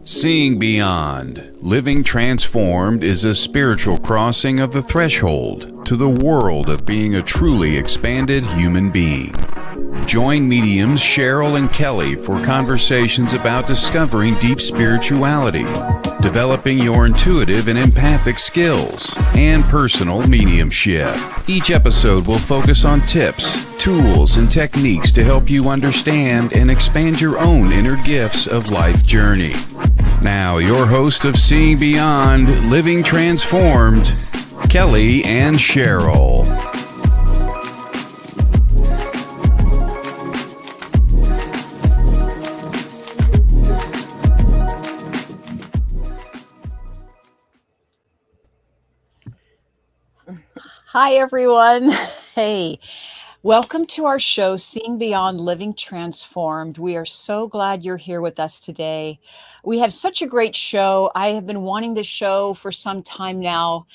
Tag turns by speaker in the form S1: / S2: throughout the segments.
S1: Seeing Beyond, Living Transformed is a spiritual crossing of the threshold to the world of being a truly expanded human being. Join mediums Cheryl and Kelley for conversations about discovering deep spirituality, developing your intuitive and empathic skills, and personal mediumship. Each episode will focus on tips, tools, and techniques to help you understand and expand your own inner gifts of life journey. Now, your host of Seeing Beyond, Living Transformed, Kelley and Cheryl.
S2: Hi, everyone. Hey, welcome to our show, Seeing Beyond, Living Transformed. We are so glad you're here with us today. We have such a great show. I have been wanting this show for some time now.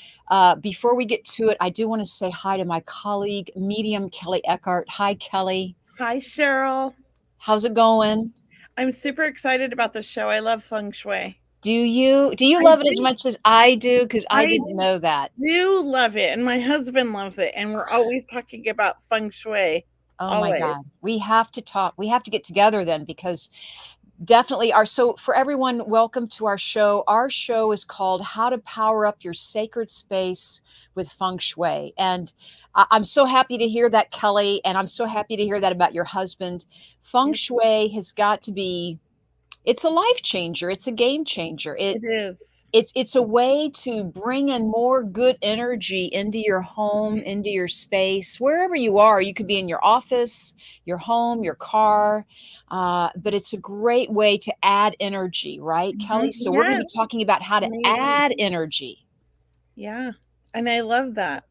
S2: Before we get to it, I do want to say hi to my colleague, medium Kelley Eckhart. Hi, Kelley.
S3: Hi, Cheryl.
S2: How's it going?
S3: I'm super excited about this show. I love Feng Shui.
S2: Do you love it as much as I do? Because I didn't know that.
S3: I do love it, and my husband loves it, and we're always talking about Feng Shui.
S2: Oh my God. We have to talk. We have to get together then, because definitely so for everyone, welcome to our show. Our show is called How to Power Up Your Sacred Space with Feng Shui. And I'm so happy to hear that, Kelley, and I'm so happy to hear that about your husband. Feng Shui has got to be, it's a life changer. It's a game changer.
S3: It is.
S2: It's a way to bring in more good energy into your home, into your space, wherever you are. You could be in your office, your home, your car, but it's a great way to add energy, right, Kelley? So we're going to be talking about how to add energy.
S3: Yeah, and I love that.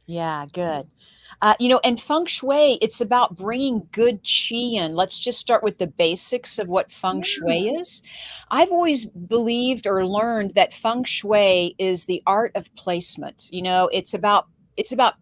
S2: Yeah, good. And Feng Shui, it's about bringing good qi in. Let's just start with the basics of what Feng Shui is. I've always believed or learned that Feng Shui is the art of placement. It's about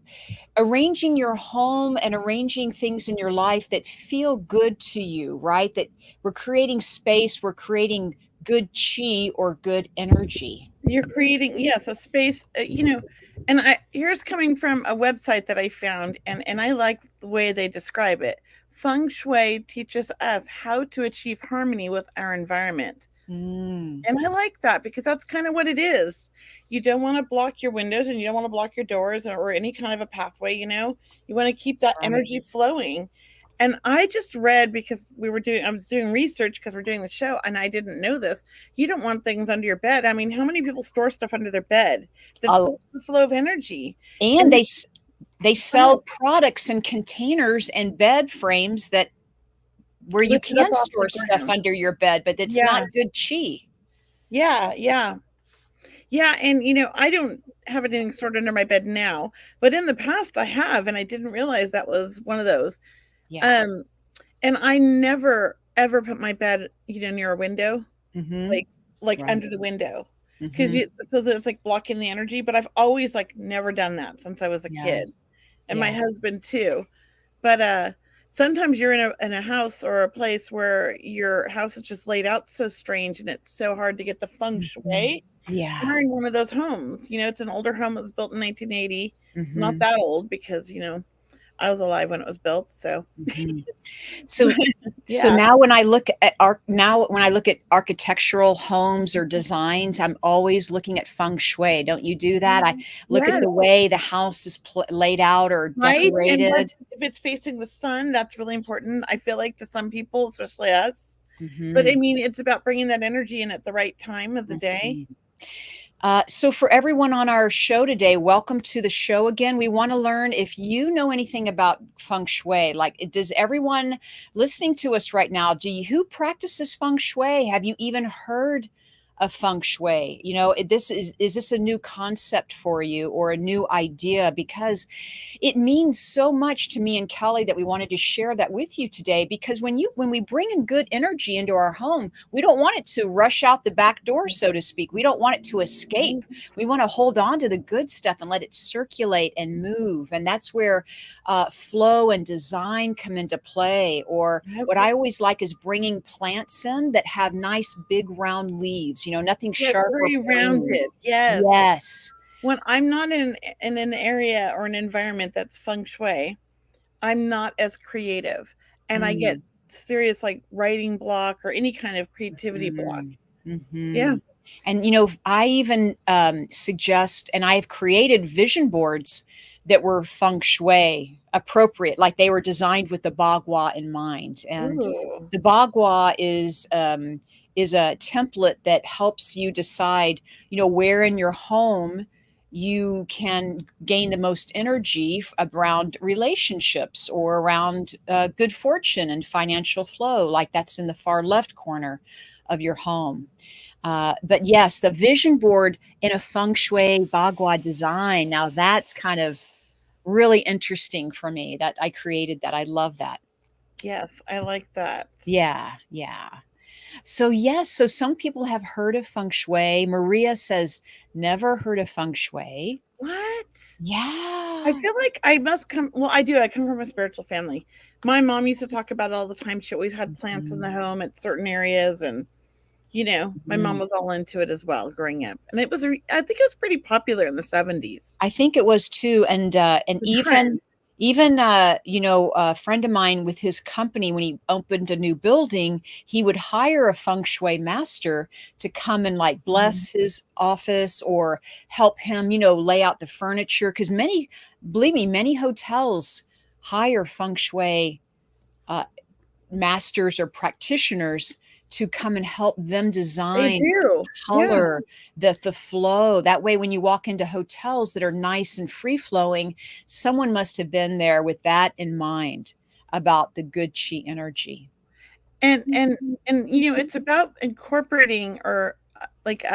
S2: arranging your home and arranging things in your life that feel good to you, right? That we're creating space, we're creating good qi or good energy.
S3: You're creating, yes, a space, and here's coming from a website that I found, and I like the way they describe it. Feng Shui teaches us how to achieve harmony with our environment. And I like that, because that's kind of what it is. You don't want to block your windows, and you don't want to block your doors or any kind of a pathway, you want to keep that energy flowing. And I just read, because I was doing research because we're doing the show, and I didn't know this. You don't want things under your bed. I mean, how many people store stuff under their bed? That's the flow of energy.
S2: And they sell products and containers and bed frames where you can store stuff under your bed, but it's not good qi.
S3: Yeah. And, I don't have anything stored under my bed now, but in the past I have, and I didn't realize that was one of those. Yeah. And I never ever put my bed, near a window, like under the window, because it's like blocking the energy. But I've always never done that since I was a kid, and my husband too. But sometimes you're in a house or a place where your house is just laid out so strange, and it's so hard to get the feng shui.
S2: Yeah,
S3: you're in one of those homes. It's an older home. It was built in 1980. Not that old, because I was alive when it was built. So,
S2: so now when I look at architectural homes or designs, I'm always looking at feng shui. Don't you do that? I look at the way the house is laid out or decorated.
S3: And if it's facing the sun, that's really important. I feel like to some people, especially us. But I mean, it's about bringing that energy in at the right time of the day.
S2: So for everyone on our show today, welcome to the show again. We want to learn if you know anything about feng shui. Does everyone listening to us right now, who practices feng shui? Have you even heard of feng shui? Is this a new concept for you or a new idea? Because it means so much to me and Kelly that we wanted to share that with you today. Because when we bring in good energy into our home, we don't want it to rush out the back door, so to speak. We don't want it to escape. We want to hold on to the good stuff and let it circulate and move. And that's where flow and design come into play. Or what I always like is bringing plants in that have nice big round leaves, nothing
S3: Yes,
S2: sharp or
S3: very
S2: pointy.
S3: rounded. Yes.
S2: Yes.
S3: When I'm not in an area or an environment that's feng shui, I'm not as creative, and I get
S2: Mm.
S3: serious like writing block or any kind of creativity block. Yeah.
S2: Mhm. And I even suggest, and I've created vision boards that were feng shui appropriate, like they were designed with the bagua in mind. And
S3: Ooh.
S2: the bagua is a template that helps you decide, where in your home you can gain the most energy around relationships or around good fortune and financial flow, like that's in the far left corner of your home. But yes, the vision board in a feng shui bagua design. Now that's kind of really interesting for me that I created that. I love that.
S3: Yes, I like that.
S2: Yeah, yeah. So yes, so some people have heard of feng shui. Maria says never heard of feng shui.
S3: What? I
S2: Yeah.
S3: feel like I must come. Well, I do. I come from a spiritual family. My mom used to talk about it all the time. She always had plants in the
S2: Mhm,
S3: home at certain areas, and my mom
S2: mhm.
S3: was all into it as well growing up. And I think it was pretty popular in the 70s.
S2: I think it was too, and
S3: The
S2: even
S3: trend.
S2: a friend of mine with his company, when he opened a new building, he would hire a feng shui master to come and like bless his office or help him, lay out the furniture. Because believe me, many hotels hire feng shui uh, masters or practitioners to come and help them
S3: They
S2: design the
S3: do. Yeah.
S2: color, the flow. That way, when you walk into hotels that are nice and free flowing, someone must have been there with that in mind about the good chi energy.
S3: And it's about incorporating or like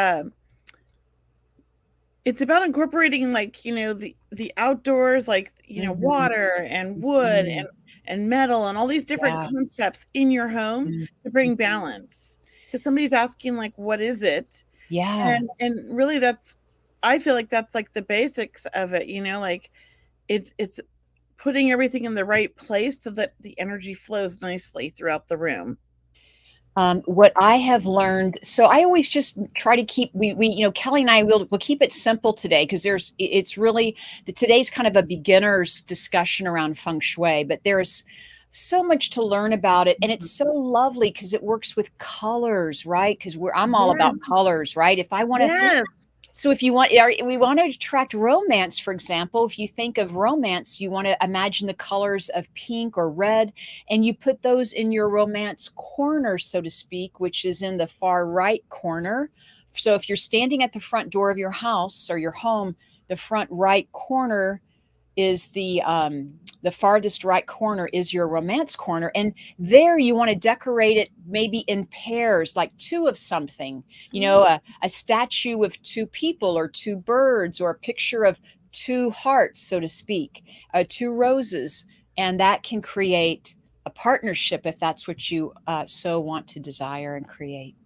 S3: it's about incorporating like the outdoors, like
S2: Mhm,
S3: water and wood
S2: mhm.
S3: and metal and all these different
S2: Yeah.
S3: concepts in your home
S2: Mhm,
S3: to bring
S2: mhm.
S3: balance, because somebody's asking like what is it,
S2: Yeah.
S3: and really that's, I feel like that's like the basics of it, like it's putting everything in the right place so that the energy flows nicely throughout the room.
S2: What I have learned, so I always just try to keep Kelly and I will keep it simple today because it's really today's kind of a beginner's discussion around feng shui, but there's so much to learn about it, and it's so lovely because it works with colors, right? Because I'm all about
S3: Yes.
S2: colors, right? If I want to
S3: Yes.
S2: So if we want to attract romance, for example, if you think of romance, you want to imagine the colors of pink or red, and you put those in your romance corner, so to speak, which is in the far right corner. So if you're standing at the front door of your house or your home, the front right corner is the farthest right corner is your romance corner, and there you want to decorate it maybe in pairs, like two of something, a statue of two people or two birds or a picture of two hearts, so to speak, two roses, and that can create a partnership if that's what you so want to desire and create.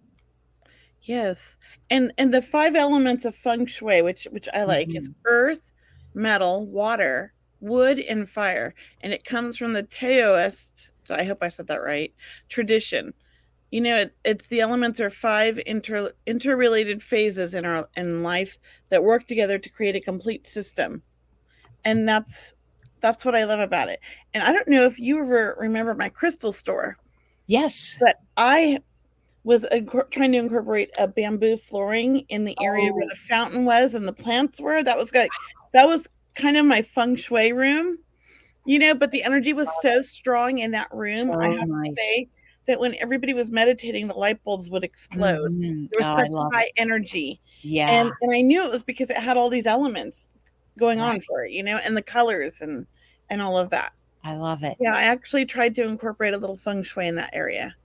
S3: Yes. And the 5 elements of feng shui, which I like, is
S2: Mhm.
S3: earth, metal, water, wood, and fire. And it comes from the Taoist, I hope I said that right, tradition. It's the elements are 5 interrelated phases in life that work together to create a complete system. And that's what I love about it. And I don't know if you ever remember my crystal store,
S2: Yes.
S3: but I was trying to incorporate a bamboo flooring in the area where
S2: Oh,
S3: the fountain was and the plants were. That was kind of my feng shui room, but the energy was so strong in that room. I
S2: so
S3: have to
S2: nice.
S3: say that when everybody was meditating, the light bulbs would explode.
S2: Mhm.
S3: There was
S2: Oh, I
S3: such
S2: love it.
S3: high energy.
S2: Yeah.
S3: And I knew it was because it had all these elements going
S2: Right.
S3: on for it, and the colors and all of that.
S2: I love it.
S3: Yeah, I actually tried to incorporate a little feng shui in that area.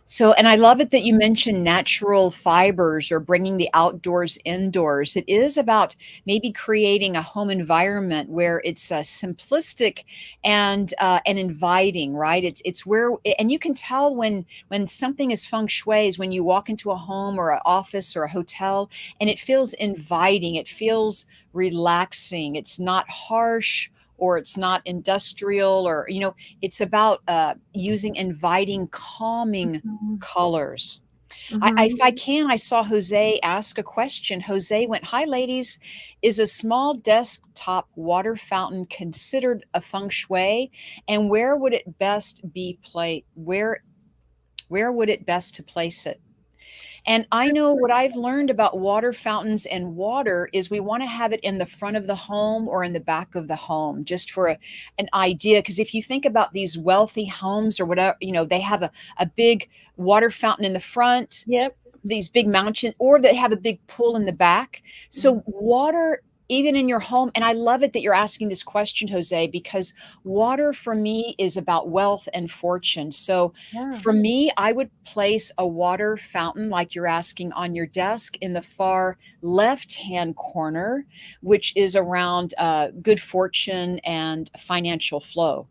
S2: So, and I love it that you mentioned natural fibers or bringing the outdoors indoors. It is about maybe creating a home environment where it's simplistic and inviting, right? It's where, and you can tell when something is feng shui is when you walk into a home or an office or a hotel, and it feels inviting. It feels relaxing. It's not harsh or it's not industrial or it's about using inviting, calming
S3: Mhm.
S2: colors. If I
S3: Mhm.
S2: can, I saw Jose ask a question. Jose went, "Hi, ladies. Is a small desktop water fountain considered a feng shui? And where would it best be placed? Where would it best to place it?" And I know what I've learned about water fountains and water is we want to have it in the front of the home or in the back of the home, just for an idea. Because if you think about these wealthy homes or whatever, they have a big water fountain in the front,
S3: Yep.
S2: these big mountain, or they have a big pool in the back.
S3: Mhm.
S2: So water, even in your home, and I love it that you're asking this question, Jose, because water for me is about wealth and fortune. So
S3: Yeah.
S2: for me, I would place a water fountain like you're asking on your desk in the far left hand corner, which is around good fortune and financial flow.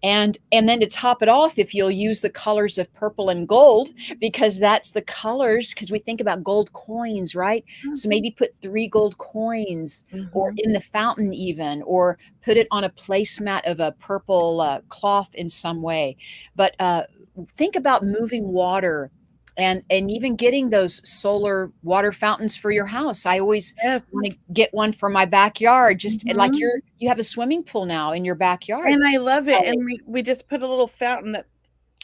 S2: And then to top it off, if you'll use the colors of purple and gold, because that's the colors, because we think about gold coins, right? So maybe put 3 gold coins or
S3: Mhm.
S2: in the fountain even, or put it on a placemat of a purple cloth in some way. But think about moving water and even getting those solar water fountains for your house. I always want to
S3: Yes.
S2: get one for my backyard, just like
S3: Mhm.
S2: you have a swimming pool now in your backyard.
S3: And I love it, and we just put a little fountain that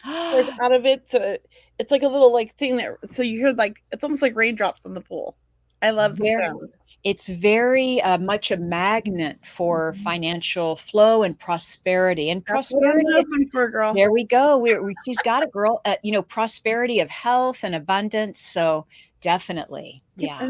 S3: pours out of it, so it's like a little, like, thing that so you hear, like it's almost like raindrops in the pool. I love the
S2: Very,
S3: sound.
S2: it's very much a magnet for
S3: Mhm.
S2: financial flow and prosperity. And
S3: That's what I'm
S2: prosperity,
S3: hoping for, girl.
S2: there we go. She's got it, girl. Prosperity of health and abundance. So definitely, yeah.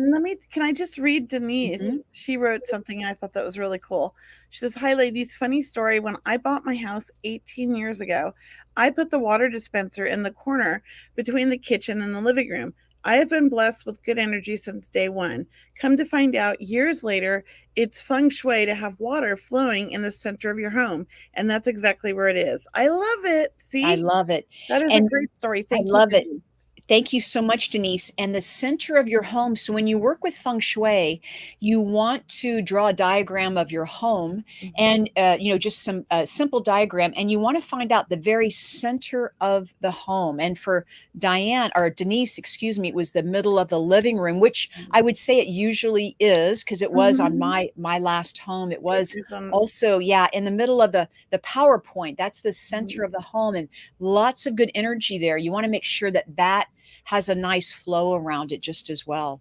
S3: Can I just read Denise?
S2: Mhm.
S3: She wrote something and I thought that was really cool. She says, "Hi ladies, funny story. When I bought my house 18 years ago, I put the water dispenser in the corner between the kitchen and the living room. I have been blessed with good energy since day one. Come to find out, years later, it's feng shui to have water flowing in the center of your home. And that's exactly where it is." I love it.
S2: I
S3: See,
S2: love it.
S3: that is a
S2: And
S3: great story.
S2: I
S3: Thank you,
S2: love it.
S3: Denise.
S2: Thank you so much, Denise. And the center of your home. So when you work with feng shui, you want to draw a diagram of your home
S3: Mhm.
S2: and, just some simple diagram. And you want to find out the very center of the home. And for Diane or Denise, excuse me, it was the middle of the living room, which I would say it usually is because it was on
S3: Mhm.
S2: my last home. It
S3: It
S2: was
S3: is on.
S2: also, yeah, in the middle of the PowerPoint. That's the center
S3: Mhm.
S2: of the home. And lots of good energy there. You want to make sure that that has a nice flow around it just as well.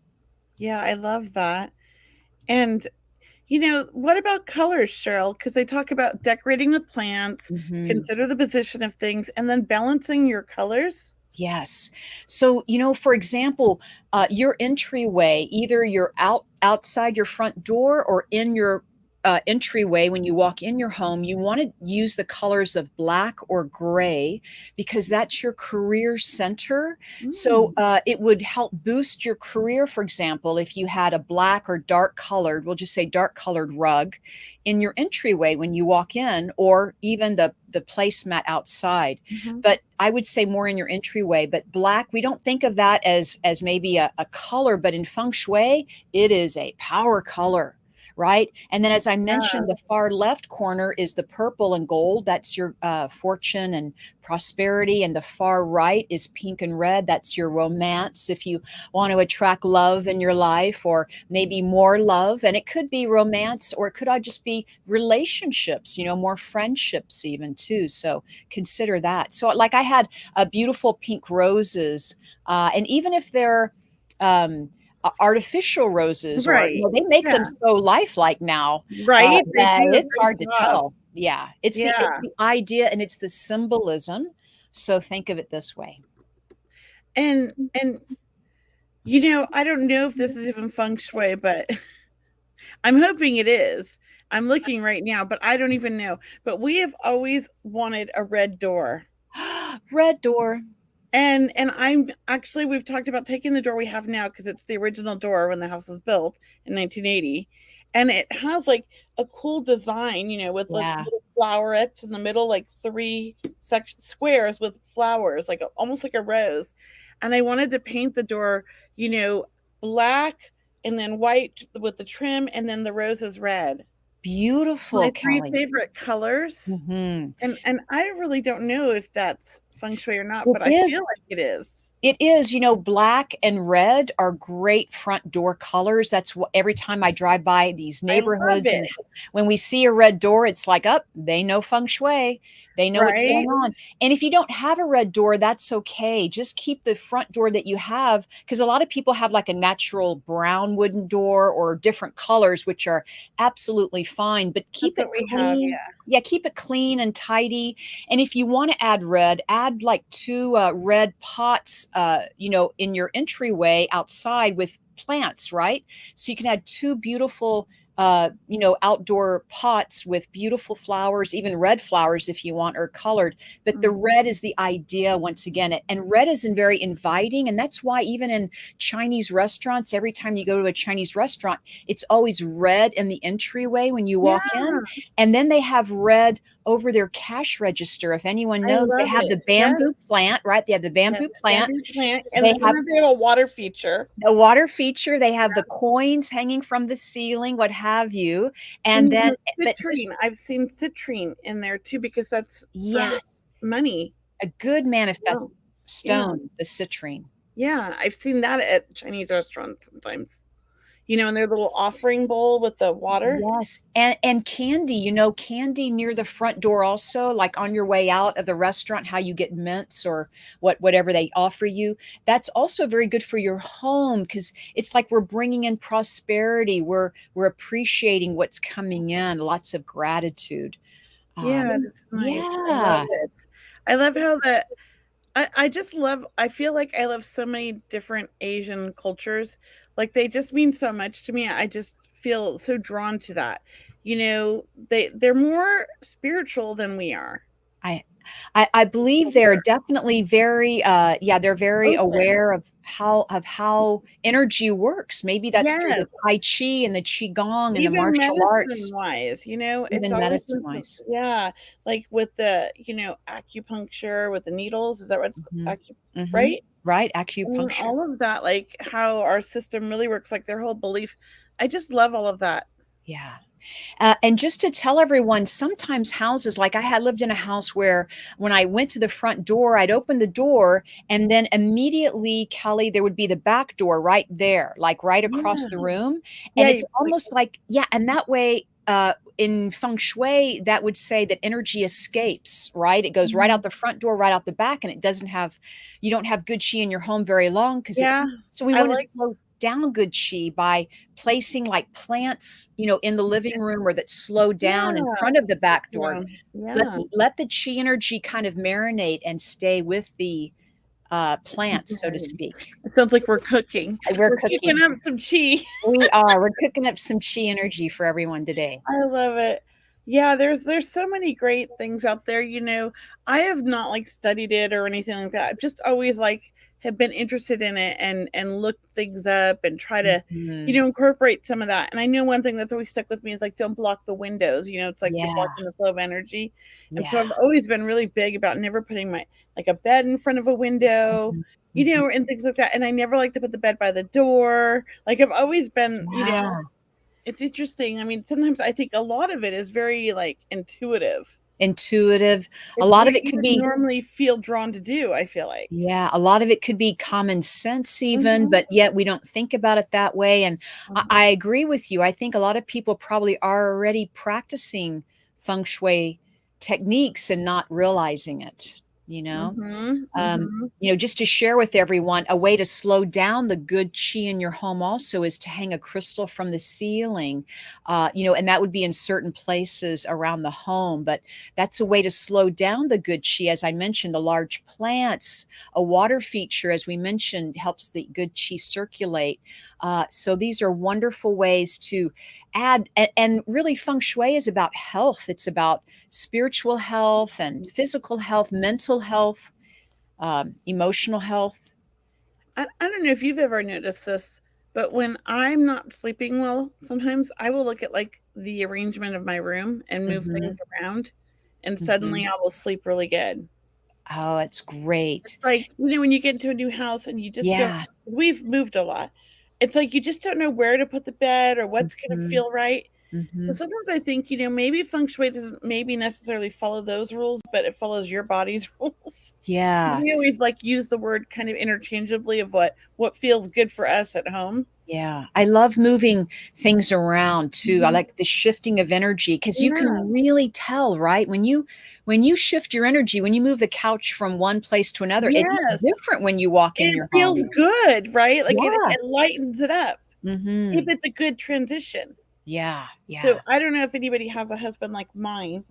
S3: Yeah, I love that. And, what about colors, Cheryl? Because they talk about decorating with plants,
S2: Mhm.
S3: consider the position of things, and then balancing your colors.
S2: Yes. So, for example, your entryway, either you're outside your front door or in your entryway when you walk in your home, you want to use the colors of black or gray because that's your career center. So,
S3: Mm.
S2: it would help boost your career. For example, if you had a black or dark colored, we'll just say dark colored rug in your entryway when you walk in, or even the placemat outside.
S3: Mhm.
S2: But I would say more in your entryway. But black, we don't think of that as maybe a color, but in feng shui, it is a power color, right? And then, as I
S3: Yeah.
S2: mentioned, the far left corner is the purple and gold. That's your fortune and prosperity. And the far right is pink and red. That's your romance. If you want to attract love in your life, or maybe more love, and it could be romance, or it could all just be relationships, more friendships, even too. So consider that. So, like, I had beautiful pink roses, and even if they're artificial roses, or
S3: Right.
S2: they make them
S3: Yeah.
S2: so lifelike now
S3: Right. They
S2: that
S3: do a
S2: it's
S3: great
S2: hard to
S3: job.
S2: tell. Yeah, it's
S3: Yeah.
S2: the idea and it's the symbolism. So think of it this way.
S3: And I don't know if this is even feng shui, but I'm hoping it is. I'm looking right now, but I don't even know. But we have always wanted a red door.
S2: Red door.
S3: And I'm actually, we've talked about taking the door we have now because it's the original door when the house was built in 1980, and it has like a cool design, with like
S2: Yeah.
S3: little flowerets in the middle, like three section squares with flowers, like almost like a rose. And I wanted to paint the door, black and then white with the trim, and then the roses red.
S2: Beautiful,
S3: My three
S2: Kelly.
S3: favorite colors.
S2: Hmm.
S3: And I really don't know if that's feng shui or not,
S2: It
S3: but I
S2: is.
S3: feel like it is.
S2: It is, black and red are great front door colors. That's what every time I drive by these
S3: I love
S2: neighborhoods, and
S3: it.
S2: when we see a red door, it's like, up, they know feng shui. They know what's
S3: Right?
S2: going on. And if you don't have a red door, that's okay. Just keep the front door that you have, because a lot of people have like a natural brown wooden door or different colors, which are absolutely fine, but keep
S3: That's
S2: it
S3: what we have,
S2: clean.
S3: yeah.
S2: Yeah, keep it clean and tidy. And if you want to add red, add like two red pots, in your entryway outside with plants, right? So you can add two beautiful, outdoor pots with beautiful flowers, even red flowers if you want, or colored. But the
S3: Mhm.
S2: red is the idea once again. And red is very inviting. And that's why even in Chinese restaurants, every time you go to a Chinese restaurant, it's always red in the entryway when you walk
S3: Yeah,
S2: in. And then they have red over their cash register. If anyone
S3: I
S2: knows, they
S3: love
S2: have
S3: it.
S2: the bamboo
S3: Yes.
S2: plant, right? They have the
S3: Yeah,
S2: bamboo plant.
S3: bamboo plant, and
S2: They
S3: then
S2: have
S3: sometimes they have a water feature.
S2: a water feature. They have the coins hanging from the ceiling, what have you. And
S3: And
S2: then,
S3: the
S2: but just,
S3: citrine, I've seen citrine in there too because that's for
S2: yes,
S3: money.
S2: a good manifest
S3: Wow. Yeah.
S2: stone, the citrine.
S3: Yeah, I've seen that at Chinese restaurants sometimes. In their little offering bowl with the water.
S2: Yes, and candy, candy near the front door also, like on your way out of the restaurant, how you get mints or whatever they offer you. That's also very good for your home because it's like we're bringing in prosperity. We're appreciating what's coming in, lots of gratitude.
S3: Yeah, it's nice. I love
S2: Yeah,
S3: it. I love how the I just love, I feel like I love so many different Asian cultures. Like they just mean so much to me. I just feel so drawn to that. They're more spiritual than we are.
S2: I I believe they're definitely very they're very
S3: Open.
S2: aware of how energy works. Maybe that's through the
S3: Yes.
S2: Tai Chi and the Qigong and the
S3: Even
S2: martial
S3: medicine
S2: arts,
S3: wise, it's
S2: even
S3: always been
S2: medicine wise.
S3: yeah, like with the, acupuncture with the needles. Is that what it's
S2: Mhm. Mhm.
S3: right?
S2: Right,
S3: I mean,
S2: acupuncture.
S3: all of that, like how our system really works, like their whole belief. I just love all of that.
S2: Yeah. And just to tell everyone, sometimes houses, like I had lived in a house where when I went to the front door, I'd open the door and then immediately, Kelly, there would be the back door right there, like right across
S3: Yeah.
S2: the room. And
S3: Yeah,
S2: it's
S3: you like
S2: almost like, yeah, and that way, in feng shui, that would say that energy escapes, right? It goes right
S3: mhm.
S2: out the front door, right out the back, and you don't have good chi in your home very long
S3: Yeah,
S2: so we
S3: I
S2: want to
S3: like
S2: slow down good chi by placing like plants, in the living room or that slow down in
S3: yeah,
S2: front of the back door.
S3: yeah,
S2: Let
S3: yeah.
S2: let the chi energy kind of marinate and stay with the plants, so to
S3: Right.
S2: speak.
S3: It sounds like we're cooking.
S2: We're
S3: We're cooking
S2: cooking.
S3: up some chi.
S2: We are. We're cooking up some chi energy for everyone today.
S3: I love it. Yeah, there's so many great things out there, I have not, like, studied it or anything like that. I've just always, like, have been interested in it and looked things up and try to,
S2: Mhm.
S3: incorporate some of that, and I know one thing that's always stuck with me is, like, don't block the windows, it's like you're
S2: Yeah,
S3: blocking the flow of energy, and so
S2: yeah.
S3: I've always been really big about never putting my like, a bed in front of a window,
S2: Mhm. Mhm.
S3: and things like that, and I never like to put the bed by the door. Like, I've always been,
S2: Yeah.
S3: it's interesting. I mean, sometimes I think a lot of it is very, like, intuitive.
S2: Intuitive. A
S3: It's
S2: lot
S3: what
S2: of it
S3: you
S2: could
S3: would
S2: be.
S3: normally feel drawn to do, I feel like.
S2: Yeah, a lot of it could be common sense even,
S3: Mhm,
S2: but yet we don't think about it that way, and I
S3: mhm,
S2: agree with you. I think a lot of people probably are already practicing feng shui techniques and not realizing it, you know?
S3: mhm,
S2: Um,
S3: mhm.
S2: just to share with everyone, a way to slow down the good chi in your home also is to hang a crystal from the ceiling, and that would be in certain places around the home. But that's a way to slow down the good chi. As I mentioned, the large plants, a water feature, as we mentioned, helps the good chi circulate. So these are wonderful ways to add, and really, feng shui is about health. It's about spiritual health and physical health, mental health, emotional health.
S3: I don't know if you've ever noticed this, but when I'm not sleeping well, sometimes I will look at like the arrangement of my room and move
S2: Hmm.
S3: things around, and
S2: Hmm.
S3: suddenly I will sleep really good.
S2: Oh, it's
S3: It's
S2: great.
S3: like, when you get into a new house and you just don't,
S2: Yeah.
S3: we've moved a lot. It's like you just don't know where to put the bed or what's going to
S2: Hmm.
S3: feel right. So
S2: Hmm.
S3: sometimes I think, maybe feng shui doesn't maybe necessarily follow those rules, but it follows your body's rules.
S2: Yeah.
S3: We always like use the word kind of interchangeably of what feels good for us at home.
S2: Yeah, I love moving things around too. I
S3: Mhm.
S2: like the shifting of energy because you
S3: Yeah.
S2: can really tell, right? When you shift your energy, when you move the couch from one place to another, it's
S3: Yes.
S2: different when you walk in
S3: It
S2: your
S3: feels
S2: home.
S3: good, right? Like
S2: Yeah.
S3: it lightens it up if
S2: Mhm.
S3: it's a good transition.
S2: Yeah, yeah.
S3: So I don't know if anybody has a husband like mine,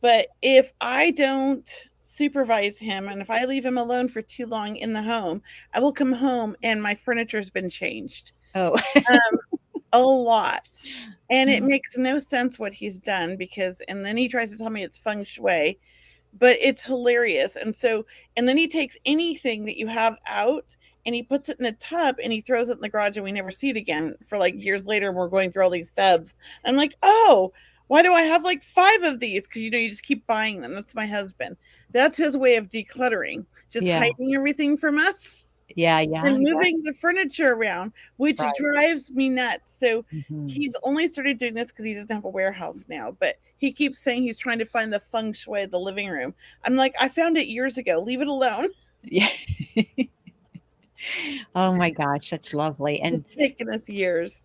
S3: but if I don't supervise him and if I leave him alone for too long in the home, I will come home and my furniture's been changed.
S2: Oh.
S3: Um, a lot. And it makes no sense what he's done because, and then he tries to tell me it's feng shui, but it's hilarious. And then he takes anything that you have out and he puts it in a tub and he throws it in the garage and we never see it again for like years later. We're going through all these tubs. I'm like, oh, why do I have like 5 of these? Because you just keep buying them. That's my husband. That's his way of decluttering, just
S2: Yeah.
S3: hiding everything from us
S2: Yeah, yeah,
S3: and
S2: yeah.
S3: moving the furniture around, which
S2: Right.
S3: drives me nuts. So
S2: Mhm.
S3: he's only started doing this because he doesn't have a warehouse now, but he keeps saying he's trying to find the feng shui of the living room. I'm like, I found it years ago. Leave it alone.
S2: Yeah. Oh my gosh, that's lovely. And
S3: It's taken us years.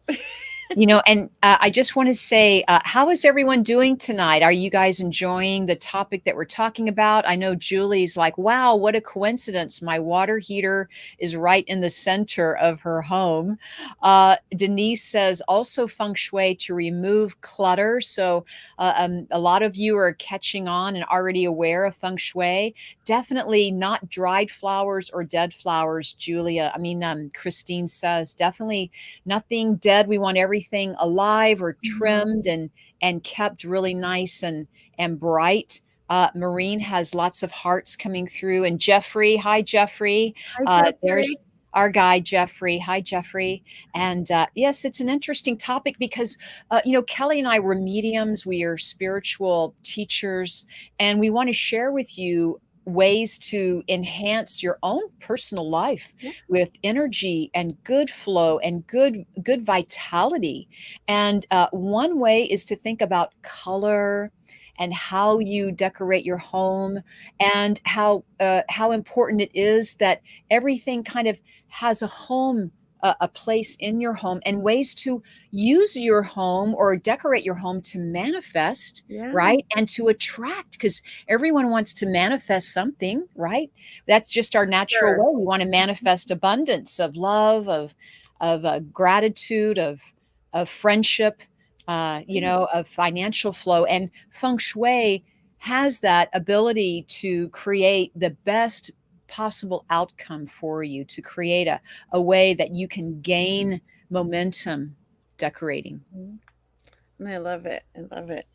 S2: I just want to say, how is everyone doing tonight? Are you guys enjoying the topic that we're talking about? I know Julie's like, wow, what a coincidence. My water heater is right in the center of her home. Denise says also feng shui to remove clutter. So a lot of you are catching on and already aware of feng shui. Definitely not dried flowers or dead flowers, Julia. Christine says definitely nothing dead. We want everything alive or
S3: Mhm.
S2: trimmed and kept really nice and bright. Maureen has lots of hearts coming through. And Jeffrey, hi Jeffrey.
S3: Hi, Jeffrey.
S2: There's our guy Jeffrey. Hi Jeffrey. And yes, it's an interesting topic because Kelly and I were mediums. We are spiritual teachers, and we want to share with you ways to enhance your own personal life
S3: Yeah.
S2: with energy and good flow and good vitality. And one way is to think about color and how you decorate your home, and how important it is that everything kind of has a home, a place in your home, and ways to use your home or decorate your home to manifest,
S3: Yeah.
S2: right, and to attract, because everyone wants to manifest something, right? That's just our natural
S3: Sure.
S2: way. We want to manifest abundance of love, of gratitude, of friendship, of financial flow. And feng shui has that ability to create the best possible outcome for you, to create a way that you can gain momentum decorating.
S3: Mhm. And I love it. I love it.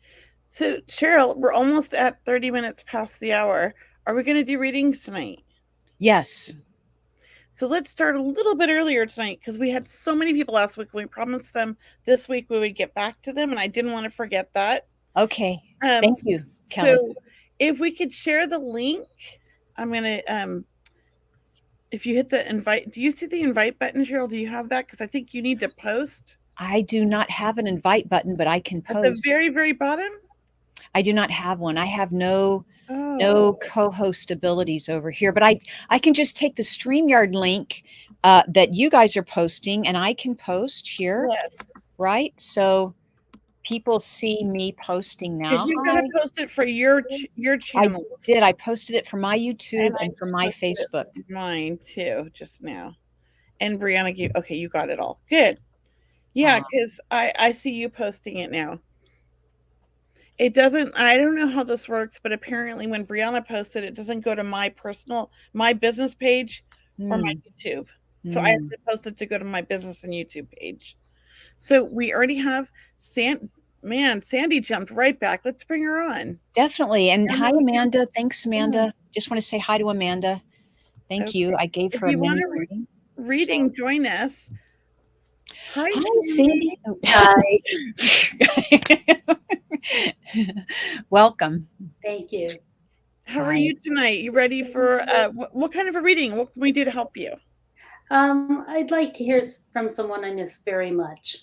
S3: So, Cheryl, we're almost at 30 minutes past the hour. Are we going to do readings tonight?
S2: Yes.
S3: So let's start a little bit earlier tonight because we had so many people last week. We promised them this week we would get back to them, and I didn't want to forget that.
S2: Okay.
S3: Um,
S2: Thank you, Kelly.
S3: so if we could share the link, I'm gonna if you hit the invite, do you see the invite button, Cheryl? Do you have that? Because I think you need to post
S2: I do not have an invite button, but I can
S3: at the
S2: post.
S3: very, very bottom.
S2: I do not have one. I have no
S3: Oh,
S2: co-host abilities over here, but I can just take the StreamYard link that you guys are posting, and I can post here,
S3: yes.
S2: right? So people see me posting
S3: Because
S2: now.
S3: you've got to
S2: Hi.
S3: post it for your
S2: I did.
S3: channels,
S2: I posted it for my
S3: and
S2: YouTube
S3: I
S2: and for my
S3: posted it
S2: Facebook.
S3: for mine too just now. And Brianna, okay, you got it all. Good. Yeah,
S2: Uh,
S3: because I see you posting it now. It doesn't, I don't know how this works, but apparently when Brianna posted, it doesn't go to my business page or my
S2: hmm,
S3: YouTube. So I have
S2: hmm.
S3: to post it to go to my business and YouTube page. So we already have Sandy jumped right back. Let's bring her on.
S2: Definitely. And
S3: And
S2: hi,
S3: then we can,
S2: Amanda. Thanks,
S3: yeah,
S2: Amanda. Just want to say hi to Amanda. Thank you. I gave
S3: If
S2: her a
S3: you want
S2: mini
S3: to
S2: reading.
S3: reading, join us. Hi,
S2: Hi,
S3: Sandy.
S2: Sandy. Hi. Welcome.
S4: Thank you.
S3: How are
S2: Hi.
S3: you tonight? You ready for what kind of a reading? What can we do to help you?
S4: I'd like to hear from someone I miss very much.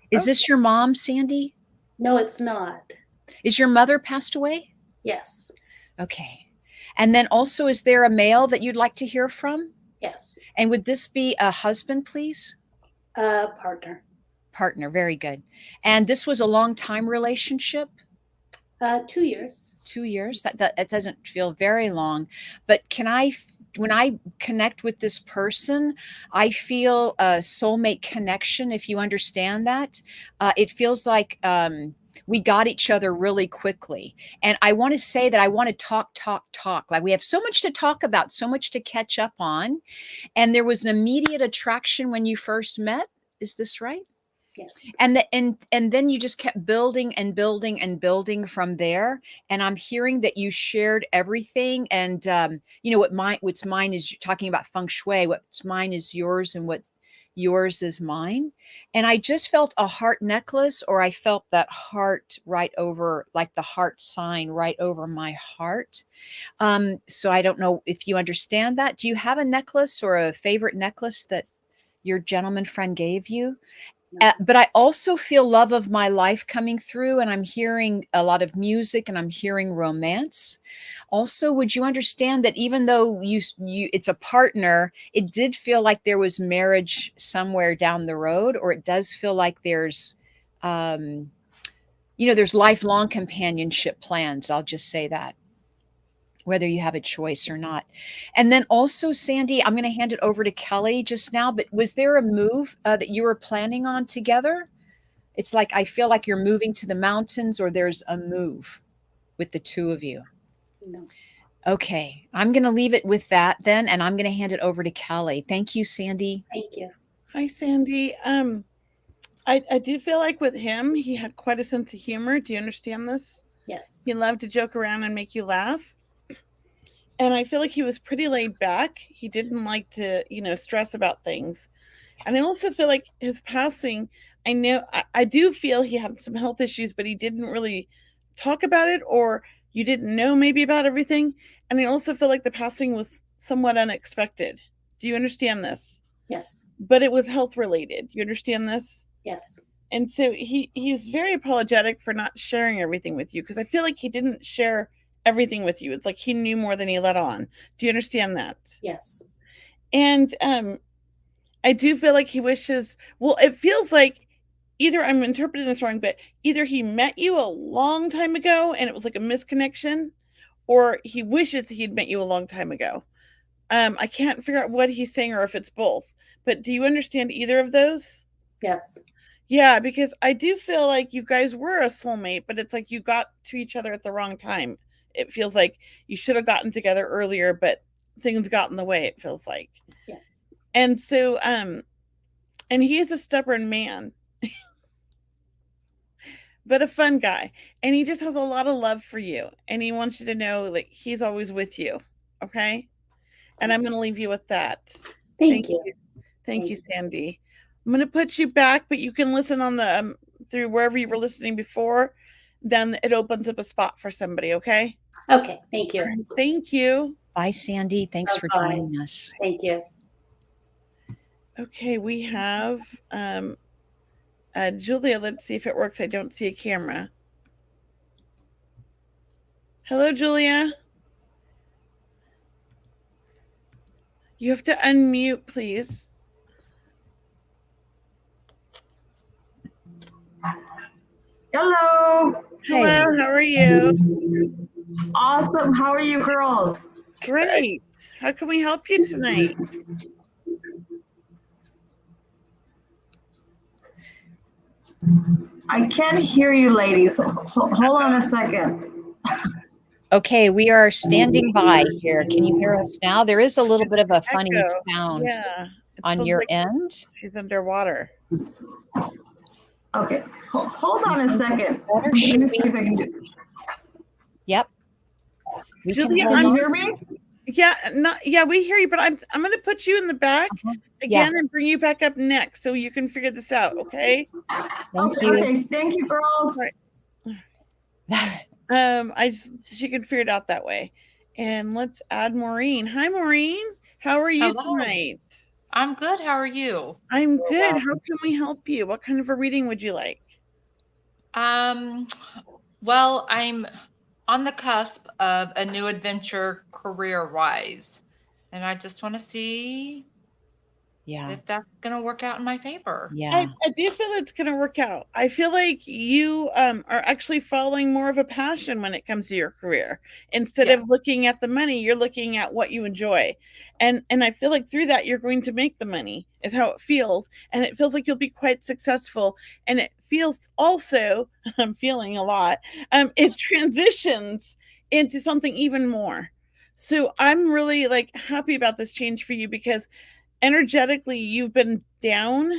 S2: Is this your mom, Sandy?
S4: No, it's not.
S2: Is your mother passed away?
S4: Yes.
S2: Okay. And then also, is there a male that you'd like to hear from?
S4: Yes.
S2: And would this be a husband, please?
S4: Partner.
S2: Partner. Very good. And this was a long time relationship?
S4: 2 years.
S2: 2 years. That doesn't feel very long. But when I connect with this person, I feel a soulmate connection, if you understand that. It feels like we got each other really quickly. And I want to say that I want to talk. Like we have so much to talk about, so much to catch up on. And there was an immediate attraction when you first met. Is this right?
S4: Yes.
S2: And then you just kept building and building and building from there. And I'm hearing that you shared everything. And you know what's mine is, you're talking about feng shui. What's mine is yours, and what's yours is mine. And I just felt a heart necklace, or I felt that heart right over, like the heart sign right over my heart. So I don't know if you understand that. Do you have a necklace or a favorite necklace that your gentleman friend gave you? But I also feel love of my life coming through, and I'm hearing a lot of music, and I'm hearing romance. Also, would you understand that even though it's a partner, it did feel like there was marriage somewhere down the road, or it does feel like there's, there's lifelong companionship plans. I'll just say that, whether you have a choice or not. And then also, Sandy, I'm going to hand it over to Kelley just now, but was there a move that you were planning on together? It's like, I feel like you're moving to the mountains, or there's a move with the two of you.
S4: No.
S2: Okay. I'm going to leave it with that then, and I'm going to hand it over to Kelley. Thank you, Sandy.
S4: Thank you.
S3: Hi, Sandy. I do feel like with him, he had quite a sense of humor. Do you understand this?
S4: Yes.
S3: He loved to joke around and make you laugh. And I feel like he was pretty laid back. He didn't like to, stress about things. And I also feel like his passing, I do feel he had some health issues, but he didn't really talk about it, or you didn't know maybe about everything. And I also feel like the passing was somewhat unexpected. Do you understand this?
S4: Yes.
S3: But it was health related. You understand this?
S4: Yes.
S3: And so he was very apologetic for not sharing everything with you, because I feel like he didn't share everything with you. It's like he knew more than he let on. Do you understand that?
S4: Yes.
S3: And I do feel like he wishes, well, it feels like either I'm interpreting this wrong, but either he met you a long time ago and it was like a misconnection, or he wishes he'd met you a long time ago. I can't figure out what he's saying, or if it's both. But do you understand either of those?
S4: Yes.
S3: Yeah, because I do feel like you guys were a soulmate, but it's like you got to each other at the wrong time. It feels like you should have gotten together earlier, but things got in the way, it feels like.
S4: Yeah.
S3: And so, and he is a stubborn man, but a fun guy. And he just has a lot of love for you. And he wants you to know, like, he's always with you. Okay? And I'm going to leave you with that.
S4: Thank you.
S3: Thank you, Sandy. I'm going to put you back, but you can listen on the through wherever you were listening before. Then it opens up a spot for somebody, okay?
S4: Okay. Thank you.
S3: Thank you.
S2: Bye, Sandy. Thanks for
S4: Bye-bye.
S2: joining us.
S4: Thank you.
S3: Okay, we have Julia. Let's see if it works. I don't see a camera. Hello, Julia. You have to unmute, please.
S5: Hello.
S3: Hello, how are you?
S5: Awesome. How are you girls?
S3: Great. How can we help you tonight?
S5: I can't hear you ladies. Hold on a second.
S2: Okay, we are standing by here. Can you hear us now? There is a little bit of a funny
S3: Echo.
S2: sound
S3: Yeah. It
S2: on
S3: sounds
S2: your
S3: like
S2: end.
S3: she's underwater.
S5: Okay. Hold on a second.
S2: Better?
S5: Let me
S2: Should
S5: see if I can do.
S2: Yep. We
S3: Julia,
S2: can
S5: Can
S2: hold
S5: you
S2: on.
S5: hear me?
S3: Yeah, not yeah, we hear you, but I'm going to put you in the back
S2: Uh-huh. Yeah.
S3: again and bring you back up next so you can figure this out, okay?
S2: Thank
S5: Okay,
S2: you.
S5: okay, thank you, girls.
S3: Right. She could figure it out that way. And let's add Maureen. Hi, Maureen. How are you
S6: Hello.
S3: tonight?
S6: I'm good. How are you?
S3: I'm
S2: You're
S3: good. How
S2: welcome.
S3: can we help you? What kind of a reading would you like?
S6: Um, well, I'm on the cusp of a new adventure career-wise, and I just want to see
S2: Yeah.
S6: if that's going to work out in my favor.
S2: Yeah.
S3: I do feel it's going to work out. I feel like you are actually following more of a passion when it comes to your career. Instead
S6: Yeah.
S3: of looking at the money, you're looking at what you enjoy. And I feel like through that you're going to make the money is how it feels. And it feels like you'll be quite successful. And it feels also, I'm feeling a lot, it transitions into something even more. So I'm really like happy about this change for you because energetically you've been down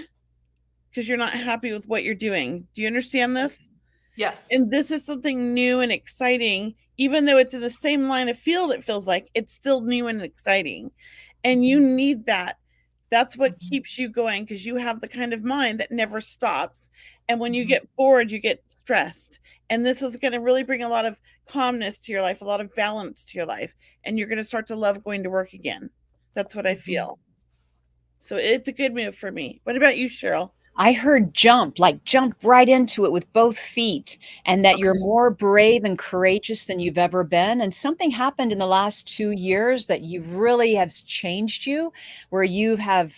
S3: because you're not happy with what you're doing. Do you understand this?
S6: Yes.
S3: And this is something new and exciting, even though it's in the same line of field, it feels like it's still new and exciting. And you need that. That's what keeps you going because you have the kind of mind that never stops. And when you get bored, you get stressed. And this is going to really bring a lot of calmness to your life, a lot of balance to your life. And you're going to start to love going to work again. That's what I feel. So it's a good move for me. What about you, Cheryl?
S2: I heard jump, like jump right into it with both feet, and that you're more brave and courageous than you've ever been. And something happened in the last 2 years that you've really has changed you, where you have,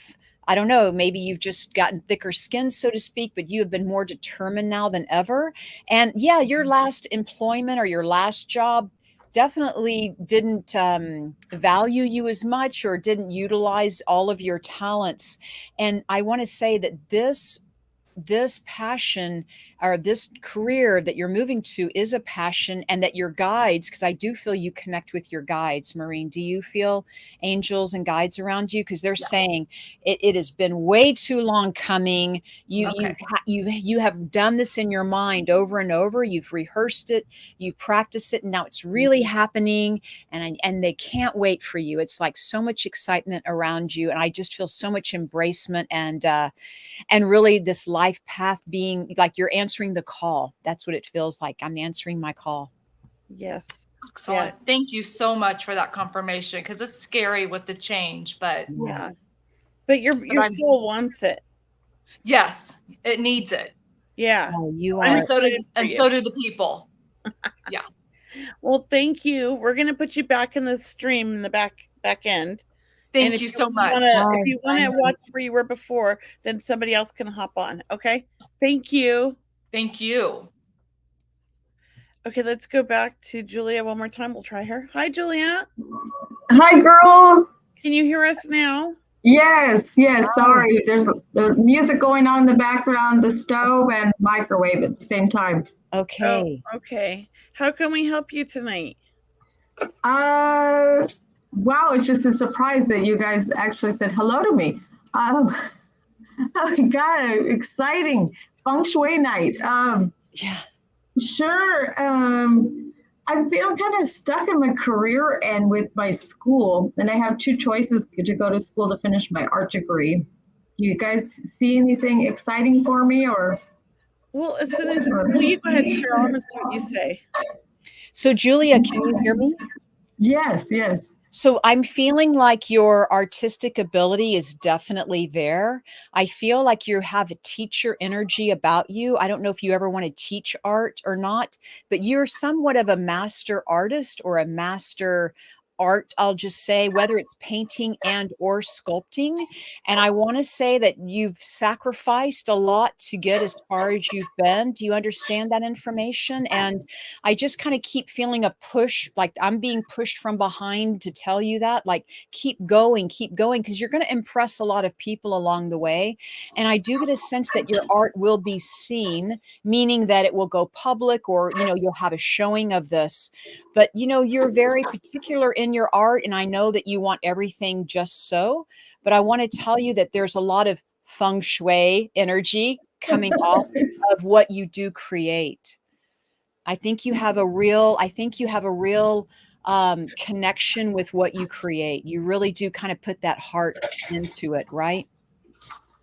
S2: I don't know, maybe you've just gotten thicker skin, so to speak, but you have been more determined now than ever. And yeah, your last employment or your last job definitely didn't value you as much or didn't utilize all of your talents. And I want to say that this passion or this career that you're moving to is a passion, and that your guides, because I do feel you connect with your guides. Maureen, do you feel angels and guides around you? Because they're
S6: Yeah.
S2: saying it has been way too long coming.
S6: Okay.
S2: You have done this in your mind over and over. You've rehearsed it, you practice it, and now it's really happening. And they can't wait for you. It's like so much excitement around you, and I just feel so much embracement and really this life path being like you're answering the call. That's what it feels like. I'm answering my call.
S3: Yes.
S6: Excellent.
S3: Yes.
S6: Thank you so much for that confirmation because it's scary with the change, but
S3: Yeah. But your
S6: I'm
S3: soul wants it.
S6: yes, it needs it.
S3: Yeah.
S2: Oh, you
S3: I'm
S2: are.
S6: And so do
S3: excited for you.
S6: so do the people. Yeah.
S3: Well, thank you. We're gonna put you back in the stream in the back end. And
S6: Thank
S3: if
S6: you
S3: you
S6: so much.
S3: wanna
S2: Hi,
S3: if you wanna
S2: thank you.
S3: watch where you were before, then somebody else can hop on. Okay. Thank you.
S6: Thank you.
S3: Okay, let's go back to Julia one more time. We'll try her. Hi, Julia.
S5: Hi, girls.
S3: Can you hear us now?
S5: Yes, yes,
S2: Hi.
S5: sorry. There's the music going on in the background, the stove and microwave at the same time.
S2: Okay.
S3: Oh, okay. How can we help you tonight?
S5: Wow, it's just a surprise that you guys actually said hello to me. Oh my God, exciting. Feng Shui night.
S2: Yeah.
S5: Sure. I feel kind of stuck in my career and with my school, and I have two choices to go to school to finish my art degree. Do you guys see anything exciting for me, or?
S3: Well, you go ahead, Cheryl. I'm gonna see what you say.
S2: So, Julia, can you hear me?
S5: Yes, yes.
S2: So I'm feeling like your artistic ability is definitely there. I feel like you have a teacher energy about you. I don't know if you ever want to teach art or not, but you're somewhat of a master artist or a master art, I'll just say, whether it's painting and or sculpting. And I want to say that you've sacrificed a lot to get as far as you've been. Do you understand that information? And I just kind of keep feeling a push, like I'm being pushed from behind to tell you that, like, keep going, because you're going to impress a lot of people along the way. And I do get a sense that your art will be seen, meaning that it will go public or, you'll have a showing of this. But, you're very particular in your art. And I know that you want everything just so. But I want to tell you that there's a lot of feng shui energy coming off of what you do create. I think you have a real connection with what you create. You really do kind of put that heart into it, right?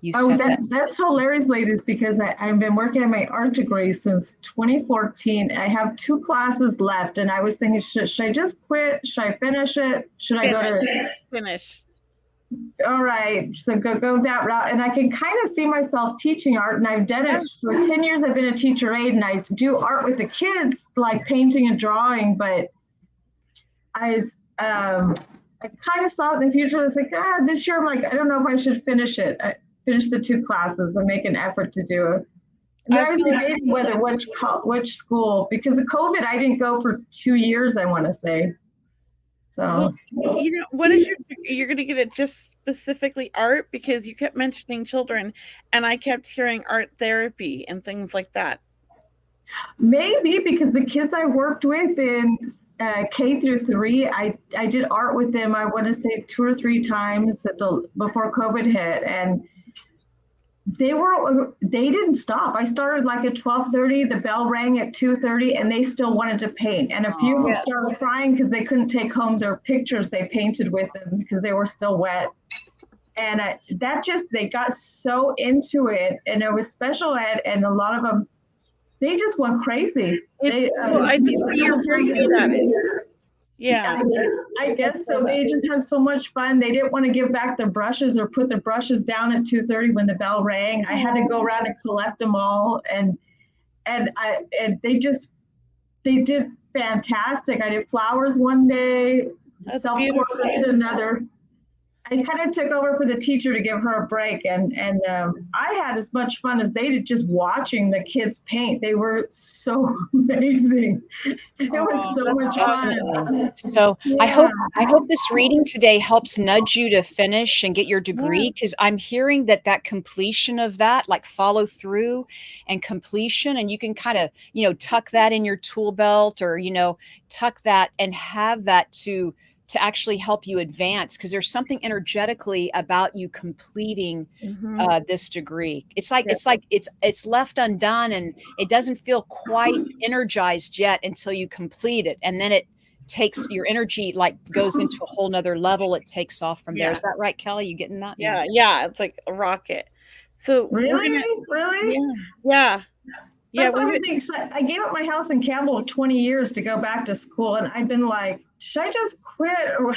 S2: You
S5: Oh,
S2: said that.
S5: that's hilarious, ladies, because I've been working on my art degree since 2014. I have 2 classes left, and I was thinking, should I just quit? Should I finish it? Should I go to
S3: Finish?
S5: All right, so go that route, and I can kind of see myself teaching art, and I've done it for 10 years. I've been a teacher aide, and I do art with the kids, like painting and drawing. But I kind of saw it in the future. I was like, this year, I'm like, I don't know if I should finish it. Finish the 2 classes and make an effort to do it. And I was debating whether which school, because of COVID, I didn't go for 2 years, I want to say. So,
S3: well, what is you're going to get it just specifically art, because you kept mentioning children and I kept hearing art therapy and things like that.
S5: Maybe because the kids I worked with in K through 3, I did art with them, I want to say 2 or 3 times before COVID hit, and they didn't stop. I started like at 12:30, the bell rang at 2:30, and they still wanted to paint. And a few of them started crying because they couldn't take home their pictures they painted with them because they were still wet. And they got so into it, and it was special ed, and a lot of them, they just went crazy.
S3: I just see you're very good at it. Yeah,
S5: I guess so. They just had so much fun. They didn't want to give back their brushes or put their brushes down at 2:30 when the bell rang. I had to go around and collect them all, and they did fantastic. I did flowers one day, self-portraits another. I kind of took over for the teacher to give her a break, and I had as much fun as they did just watching the kids paint. They were so amazing. It was so much fun.
S2: So I hope this reading today helps nudge you to finish and get your degree, because I'm hearing that completion of that, like follow through and completion, and you can kind of, tuck that in your tool belt, or, tuck that and have that to actually help you advance, because there's something energetically about you completing this degree. It's like it's left undone, and it doesn't feel quite energized yet until you complete it, and then it takes your energy, like goes into a whole nother level. It takes off from there. Is that right, Kelly? You getting that?
S3: Yeah, it's like a rocket. So
S5: really?
S3: Yeah.
S5: That's what I think. So I gave up my house in Campbell 20 years to go back to school, and I've been like, should I just quit or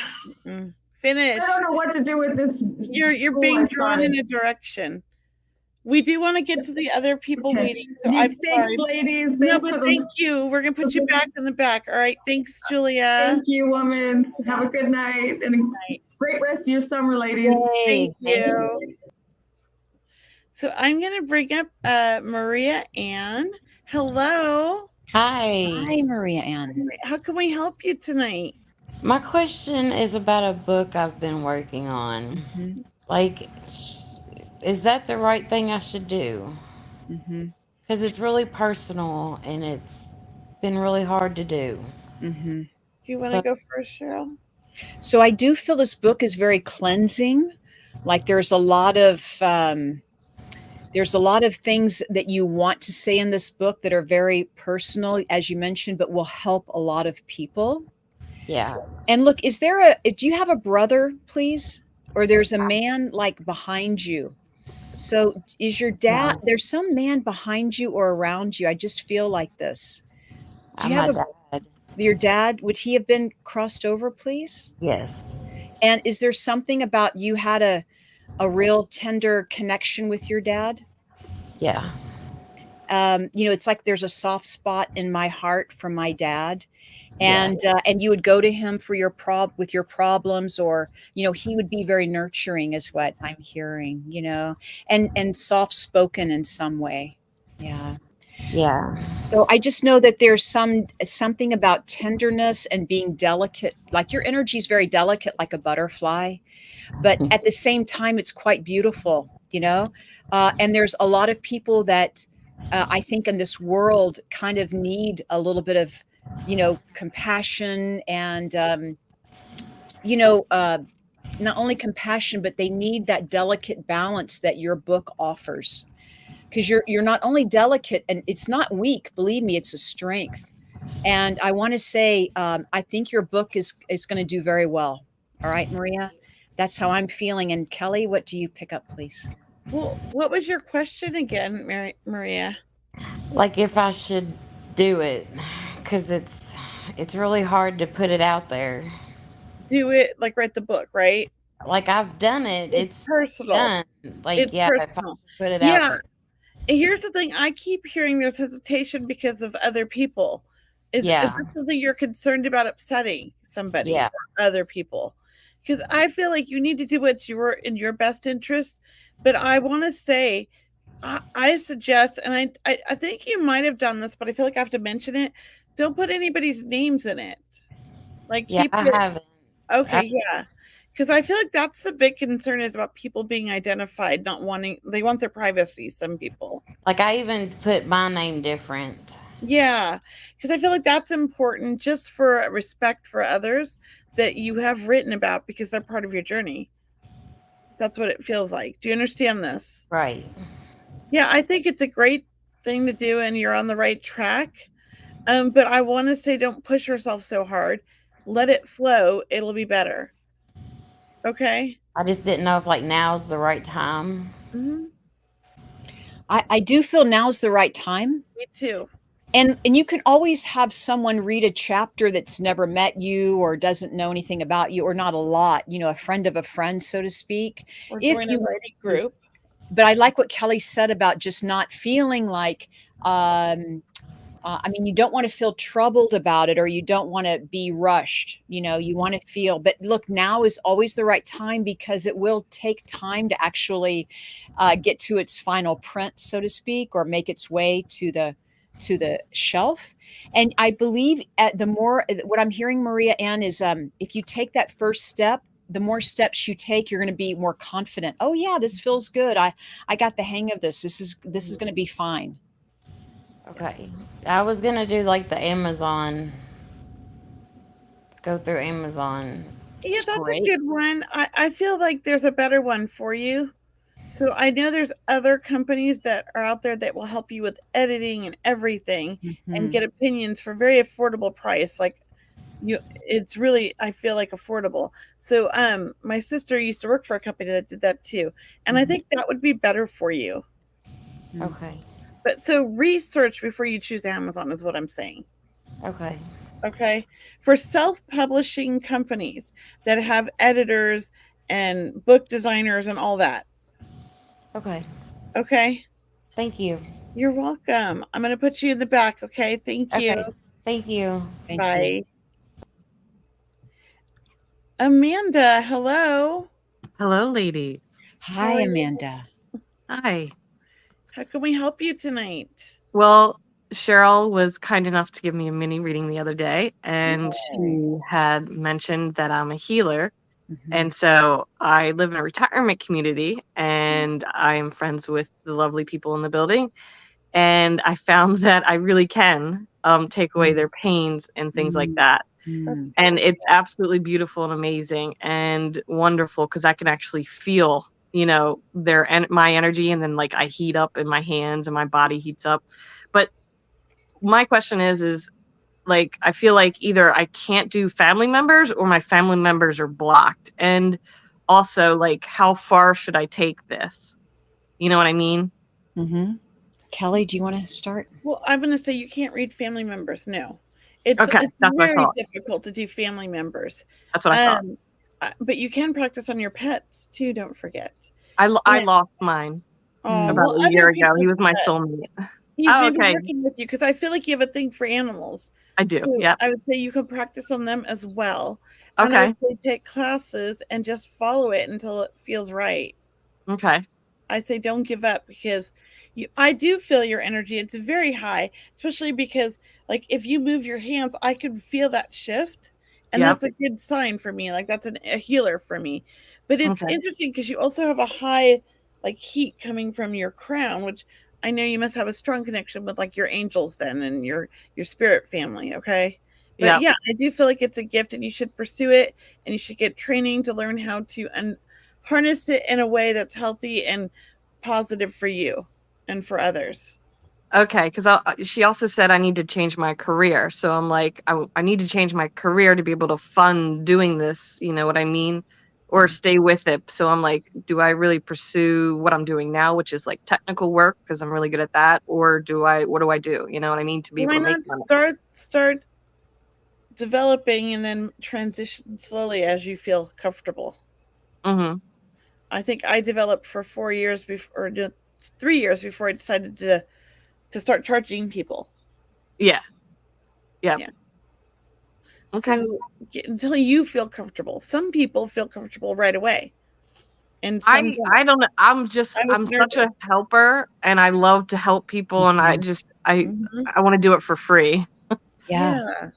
S3: finish?
S5: I don't know what to do with this.
S3: You're being drawn in a direction. We do want to get to the other people waiting, so I'm sorry,
S5: ladies.
S3: Thank you. We're gonna put you back in the back. All right, thanks, Julia.
S5: Thank you, woman. Have a good night and a great rest of your summer, ladies.
S3: Thank you. So I'm going to bring up Maria Ann. Hello.
S2: Hi, Maria Ann.
S3: How can we help you tonight?
S7: My question is about a book I've been working on. Like, is that the right thing I should do? Because it's really personal, and it's been really hard to do.
S3: Do you want to go first, Cheryl?
S2: So I do feel this book is very cleansing. Like there's a lot of things that you want to say in this book that are very personal, as you mentioned, but will help a lot of people.
S7: Yeah.
S2: And look, do you have a brother, please? Or there's a man like behind you. So is your dad, there's some man behind you or around you? I just feel like this. Do you have
S7: dad.
S2: Your dad, would he have been crossed over, please?
S7: Yes.
S2: And is there something about you had a real tender connection with your dad?
S7: Yeah.
S2: It's like there's a soft spot in my heart for my dad. And you would go to him for with your problems, or he would be very nurturing, is what I'm hearing. And soft spoken in some way. Yeah. So I just know that there's something about tenderness and being delicate. Like your energy is very delicate, like a butterfly, but at the same time, it's quite beautiful. And there's a lot of people that I think in this world kind of need a little bit of compassion and, not only compassion, but they need that delicate balance that your book offers. Because you're not only delicate, and it's not weak, believe me, it's a strength. And I want to say, I think your book is going to do very well. All right, Maria, that's how I'm feeling. And Kelley, what do you pick up, please?
S3: Well, what was your question again, Maria?
S7: Like if I should do it, because it's really hard to put it out there.
S3: Do it, like write the book, right?
S7: Like I've done it. It's
S3: personal.
S7: done. Like
S3: It's
S7: yeah, if I
S3: personal.
S7: put it out
S3: Yeah.
S7: there.
S3: Here's the thing. I keep hearing there's hesitation because of other people. Is
S7: Yeah.
S3: it something you're concerned about upsetting somebody
S7: Yeah.
S3: or other people? Because I feel like you need to do what's in your best interest. But I want to say, I suggest, and I think you might have done this, but I feel like I have to mention it. Don't put anybody's names in it. Like
S7: Yeah,
S3: keep
S7: I
S3: it.
S7: haven't.
S3: Okay, yeah. Because I feel like that's the big concern is about people being identified, not wanting, they want their privacy, some people.
S7: Like I even put my name different.
S3: Yeah, because I feel like that's important just for respect for others that you have written about because they're part of your journey. That's what it feels like. Do you understand this?
S7: Right.
S3: Yeah, I think it's a great thing to do and you're on the right track. But I want to say don't push yourself so hard. Let it flow. It'll be better. Okay?
S7: I just didn't know if like now's the right time.
S3: Mm-hmm.
S2: I do feel now's the right time.
S3: Me too.
S2: And you can always have someone read a chapter that's never met you or doesn't know anything about you or not a lot, a friend of a friend, so to speak.
S3: Or
S2: If
S3: join
S2: you
S3: a writing group.
S2: But I like what Kelley said about just not feeling like, you don't want to feel troubled about it or you don't want to be rushed. You want to feel, but look, now is always the right time because it will take time to actually get to its final print, so to speak, or make its way to the shelf. And I believe what I'm hearing, Maria Ann, is if you take that first step, the more steps you take, you're going to be more confident. Oh yeah, this feels good. I got the hang of this. This is going to be fine.
S7: Okay. I was gonna do like the Amazon. Go through Amazon.
S3: Yeah,
S2: It's
S3: that's
S2: great.
S3: a good one. I feel like there's a better one for you. So I know there's other companies that are out there that will help you with editing and everything and get opinions for very affordable price. Like it's really, I feel like affordable. So my sister used to work for a company that did that too. And I think that would be better for you.
S7: Okay.
S3: But so research before you choose Amazon is what I'm saying.
S7: Okay.
S3: Okay. For self-publishing companies that have editors and book designers and all that.
S7: Okay.
S3: Okay.
S7: Thank you.
S3: You're welcome. I'm going to put you in the back. Okay. Thank you.
S7: Okay. Thank you.
S3: Bye. Amanda, hello.
S8: Hello, ladies.
S2: Hi, Amanda.
S8: Hi.
S3: How can we help you tonight?
S8: Well, Cheryl was kind enough to give me a mini reading the other day, and she had mentioned that I'm a healer. And so I live in a retirement community, and I am friends with the lovely people in the building. And I found that I really can take away their pains and things like that. And it's absolutely beautiful and amazing and wonderful because I can actually feel, my energy, and then like I heat up in my hands and my body heats up. But my question is like, I feel like either I can't do family members or my family members are blocked. And also, like, how far should I take this? You know what I mean?
S2: Kelley, do you want to start?
S3: Well, I'm going to say you can't read family members. No. It's
S8: That's
S3: very difficult to do family members.
S8: What I thought.
S3: But you can practice on your pets too, don't forget.
S8: I lost mine about a year ago. He was my soulmate.
S3: He's maybe working with you because I feel like you have a thing for animals.
S8: I do.
S3: So
S8: yeah.
S3: I would say you can practice on them as well.
S8: Okay.
S3: And I would say take classes and just follow it until it feels right.
S8: Okay.
S3: I say don't give up because I do feel your energy. It's very high, especially because like if you move your hands, I can feel that shift. And that's a good sign for me. Like that's a healer for me. But it's interesting because you also have a high like heat coming from your crown, which I know you must have a strong connection with like your angels then and your spirit family. Okay. But yeah, I do feel like it's a gift and you should pursue it and you should get training to learn how to harness it in a way that's healthy and positive for you and for others.
S8: Okay, because she also said I need to change my career. So I'm like, I need to change my career to be able to fund doing this. You know what I mean? Or stay with it. So I'm like, do I really pursue what I'm doing now, which is like technical work because I'm really good at that, or what do I do? You know what I mean? To be able
S3: Why
S8: to make
S3: not
S8: money.
S3: start developing and then transition slowly as you feel comfortable?
S8: Mm-hmm.
S3: I think I developed for 4 years before, or 3 years before I decided to start charging people.
S8: Yeah. Yeah.
S3: Yeah.
S8: Okay.
S3: So until you feel comfortable. Some people feel comfortable right away, and some don't.
S8: I don't know.
S3: I was
S8: I'm such a
S3: nervous.
S8: helper, and I love to help people, and
S3: Mhm.
S8: I want to do it for free.
S2: Yeah.
S3: Yeah.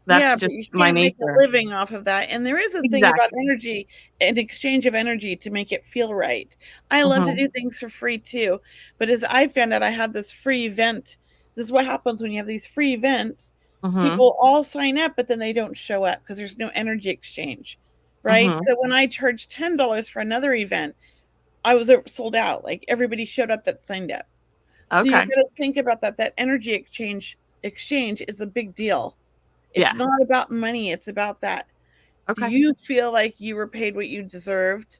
S8: That's
S3: Yeah, but
S8: just
S3: you
S8: my
S3: can't make a
S8: nature.
S3: living off of that. And there is a thing about
S8: Exactly.
S3: energy, an exchange of energy to make it feel right. I love to
S8: Mm-hmm.
S3: do things for free too. But as I found out, I had this free event. This is what happens when you have these free events.
S8: Mm-hmm.
S3: People all sign up, but then they don't show up because there's no energy exchange. Right.
S8: Mm-hmm.
S3: So when I charged $10 for another event, I was sold out. Like everybody showed up that signed up. So you
S8: Okay.
S3: got to think about that. That energy exchange is a big deal.
S8: Yeah.
S3: It's not about money, it's about that. Do
S8: Okay.
S3: you feel like you were paid what you deserved?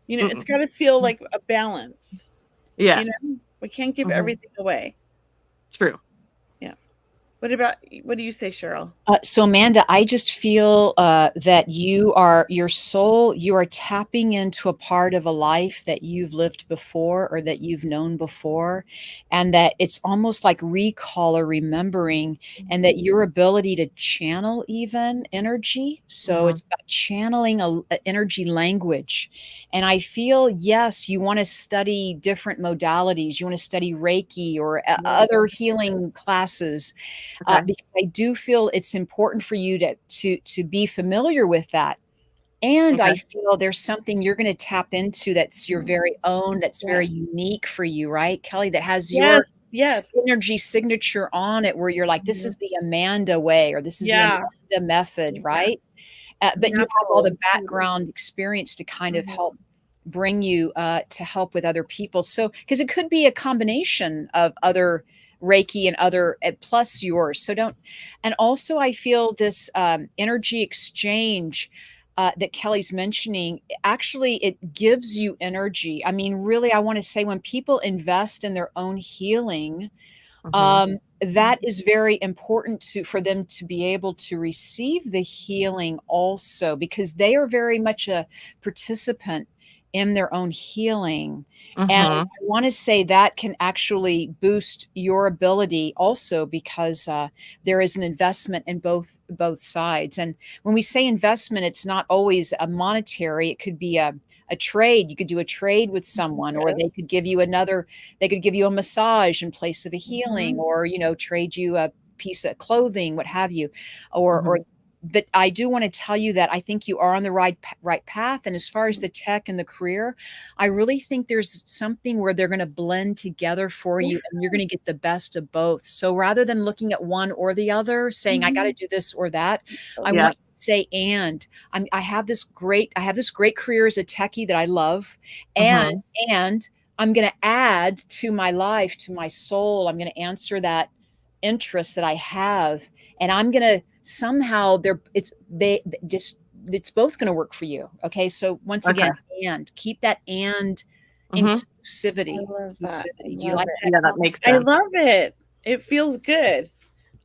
S3: You know, it's
S8: Mm-mm.
S3: got to feel like a balance.
S8: Yeah.
S3: You know, we can't give
S8: Mm-hmm.
S3: everything away.
S8: True.
S3: Yeah. What do you say, Cheryl?
S2: So Amanda, I just feel that your soul, you are tapping into a part of a life that you've lived before or that you've known before, and that it's almost like recall or remembering, and that your ability to channel even energy. So
S8: Mm-hmm.
S2: it's about channeling a energy language. And I feel, yes, you want to study different modalities. You want to study Reiki or
S3: Yeah.
S2: other healing classes,
S8: Okay.
S2: because I do feel it's important for you to be familiar with that. And I
S8: Okay.
S2: feel there's something you're going to tap into that's your very own, that's very
S3: Yes.
S2: unique for you, right, Kelly? That has your
S3: Yes. Yes.
S2: energy signature on it, where you're like, this
S3: Mhm.
S2: is the Amanda way, or this is the
S3: Yeah.
S2: Amanda method,
S3: Yeah.
S2: right?
S3: It's
S2: But you have all
S3: natural
S2: the
S3: and sweet.
S2: background experience to kind of
S3: Mhm.
S2: help bring you to help with other people. So, because it could be a combination of other Reiki and other plus yours. So don't. And also, I feel this energy exchange. That Kelly's mentioning, actually, it gives you energy. I mean, really, I want to say when people invest in their own healing,
S8: Mm-hmm.
S2: that is very important for them to be able to receive the healing also, because they are very much a participant in their own healing. And I
S8: Mm-hmm.
S2: want to say that can actually boost your ability also, because there is an investment in both sides. And when we say investment, it's not always a monetary. It could be a trade. You could do a trade with someone, or
S3: Yes.
S2: they could give you a massage in place of a healing,
S3: Mhm.
S2: or trade you a piece of clothing, what have you, or
S8: Mm-hmm.
S2: but I do want to tell you that I think you are on the right path. And as far as the tech and the career, I really think there's something where they're going to blend together for
S3: Yeah.
S2: you, and you're going to get the best of both. So rather than looking at one or the other, saying I got to
S3: Mhm.
S2: do this or that, I
S3: Oh,
S8: Yeah.
S2: want you to say, and I have this great career as a techie that I love, and
S8: Mm-hmm.
S2: and I'm going to add to my life, to my soul. I'm going to answer that interest that I have, and I'm going to somehow they just it's both going to work for you. Okay, so once
S8: Okay.
S2: again, and keep that and
S8: Mm-hmm.
S3: I
S2: inclusivity.
S3: love that. I
S2: Inclusivity. Do you
S3: love
S2: like
S3: it.
S2: that?
S8: Yeah, that makes
S3: I
S8: sense.
S3: love it. It feels good.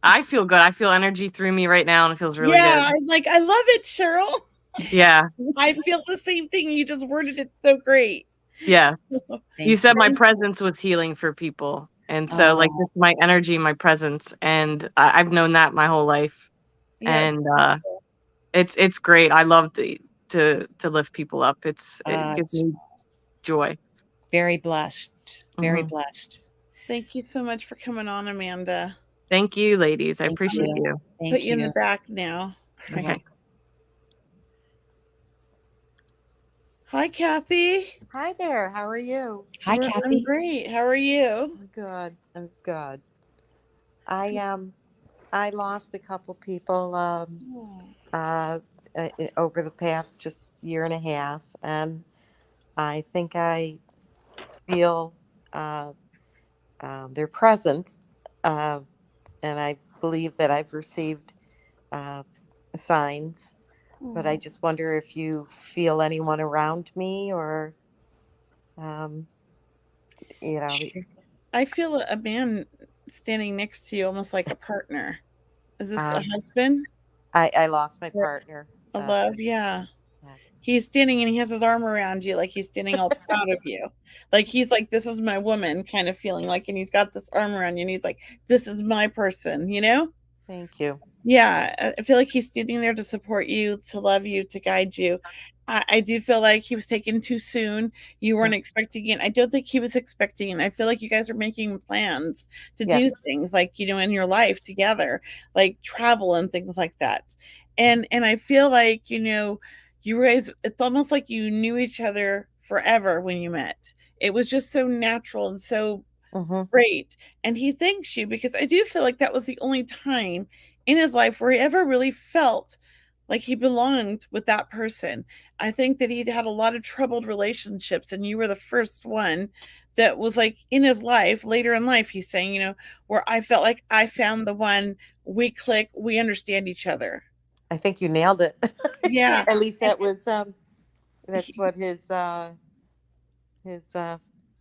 S8: I feel good. I feel energy through me right now, and it feels really
S3: Yeah,
S8: good.
S3: I love it, Cheryl.
S8: Yeah.
S3: I feel the same thing. You just worded it so great.
S8: Yeah. You
S2: Thank
S8: said
S2: you.
S8: my
S3: Thank you.
S8: presence was healing for people. And so like
S2: Oh,
S8: just my energy, my presence, and I've known that my whole life.
S3: Yeah, it's
S8: And
S3: beautiful.
S8: it's great. I love to lift people up. It gives
S2: it's
S8: me joy.
S2: very blessed. Very
S8: Hmm.
S2: blessed.
S3: Thank you so much for coming on, Amanda.
S8: Thank you, ladies. I
S2: Thank
S8: appreciate
S2: you.
S8: you.
S3: Put
S2: Thank
S3: you in the
S2: you.
S3: back now. All
S2: You're
S3: right.
S2: welcome.
S8: Okay.
S3: Hi, Kathy.
S9: Hi there. How are you?
S2: Hi,
S3: I'm
S2: Kathy.
S3: great. How are you?
S9: I'm good. I'm good. I lost a couple people uh, over the past just year and a half, and I think I feel their presence uh, and I believe that I've received signs, but I just wonder if you feel anyone around me, or um, you know,
S3: I feel a man standing next to you, almost like a partner. Is this a
S9: uh,
S3: husband
S9: I lost my
S3: or
S9: partner.
S3: a love? Yeah.
S9: Yes,
S3: He's standing and he has his arm around you, like he's standing all proud of you. Like he's like, this is my woman kind of feeling like, and he's got this arm around you and he's like, this is my person, you know?
S9: thank you.
S3: Yeah, I feel like he's standing there to support you, to love you, to guide you. I do feel like he was taken too soon. You weren't expecting it. I don't think he was expecting it. I feel like you guys are making plans to do
S9: Yes.
S3: things like, in your life together, like travel and things like that. And I feel like, you guys, it's almost like you knew each other forever when you met. It was just so natural and so
S9: Mm-hmm.
S3: great. And he thanks you because I do feel like that was the only time in his life where he ever really felt like he belonged with that person. I think that he'd had a lot of troubled relationships, and you were the first one that was like in his life later in life. He's saying, where I felt like I found the one, we click, we understand each other.
S9: I think you nailed it.
S3: Yeah.
S9: At least
S3: And
S9: that was that's
S3: he-
S9: what his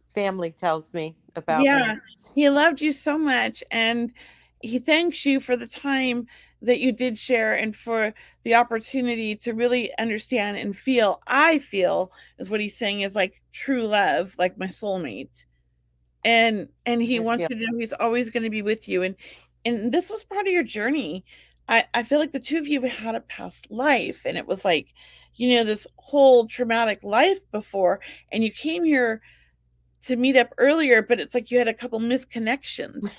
S9: family tells me about me.
S3: Yeah, he loved you so much, and he thanks you for the time that you did share and for the opportunity to really understand and feel. I feel is what he's saying is like true love, like my soulmate. And he
S9: I
S3: wants
S9: feel
S3: you to know he's always going to be with you. And this was part of your journey. I feel like the two of you had a past life, and it was like, this whole traumatic life before, and you came here to meet up earlier, but it's like you had a couple misconnections.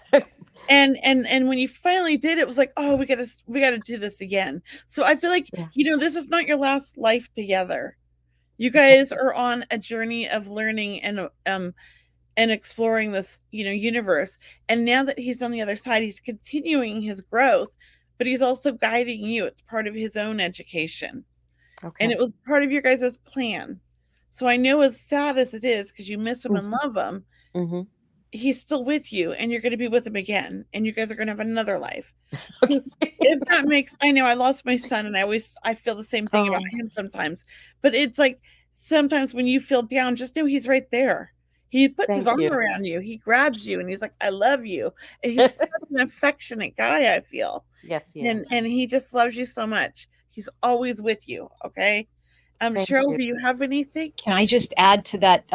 S3: And when you finally did, it was like, oh, we gotta do this again. So I feel like,
S9: yeah.
S3: this is not your last life together. You guys are on a journey of learning and exploring this, universe. And now that he's on the other side, he's continuing his growth, but he's also guiding you. It's part of his own education. And
S9: Okay.
S3: it was part of your guys' plan. So I know, as sad as it is, because you miss him and love him,
S9: Mm-hmm.
S3: he's still with you, and you're going to be with him again, and you guys are going to have another life.
S9: Okay.
S3: If that makes, I know I lost my son, and I feel the same thing about
S9: Oh,
S3: him sometimes, but it's like sometimes when you feel down, just know he's right there. He puts his
S9: thank
S3: arm
S9: you.
S3: around you, he grabs you, and he's like, I love you. And he's such an affectionate guy, I feel.
S9: Yes, he
S3: and
S9: is.
S3: and he just loves you so much. He's always with you. Okay.
S9: Thank
S3: Cheryl,
S9: you.
S3: do you have anything?
S2: Can I just add to that?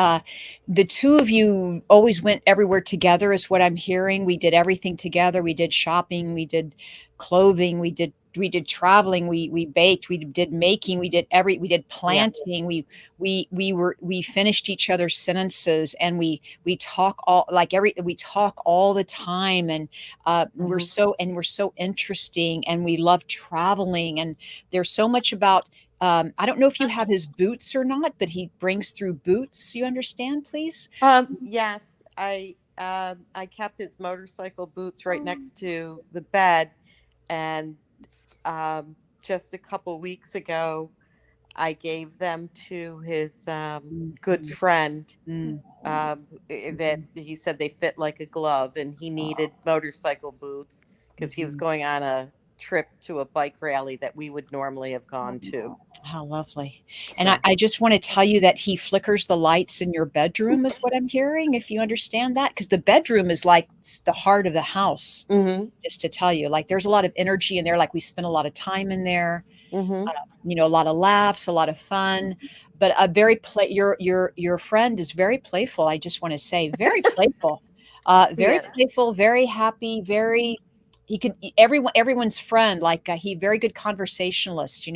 S2: The two of you always went everywhere together, is what I'm hearing. We did everything together. We did shopping. We did clothing. We did traveling. We baked. We did making. We did
S9: Yeah.
S2: planting. We finished each other's sentences, and we talk all like every we talk all the time, and
S9: Mm-hmm.
S2: we're so interesting, and we love traveling, and there's so much about. I don't know if you have his boots or not, but he brings through boots. You understand, please?
S9: Yes, I kept his motorcycle boots right next to the bed, and just a couple weeks ago, I gave them to his good
S2: Mhm,
S9: friend.
S2: mm,
S9: That
S2: mhm,
S9: he said they fit like a glove, and he needed motorcycle boots because he was
S2: mhm.
S9: going on a trip to a bike rally that we would normally have gone to.
S2: How lovely. And I,
S9: So,
S2: I just want to tell you that he flickers the lights in your bedroom, is what I'm hearing, if you understand that. Because the bedroom is like the heart of the house,
S9: hmm,
S2: just to tell you. Like there's a lot of energy in there. Like we spend a lot of time in there.
S9: hmm,
S2: A lot of laughs, a lot of fun, but a very play your friend is very playful. I just want to say very playful, very
S9: yeah,
S2: playful, very happy, very he can everyone's friend, like he very good conversationalist,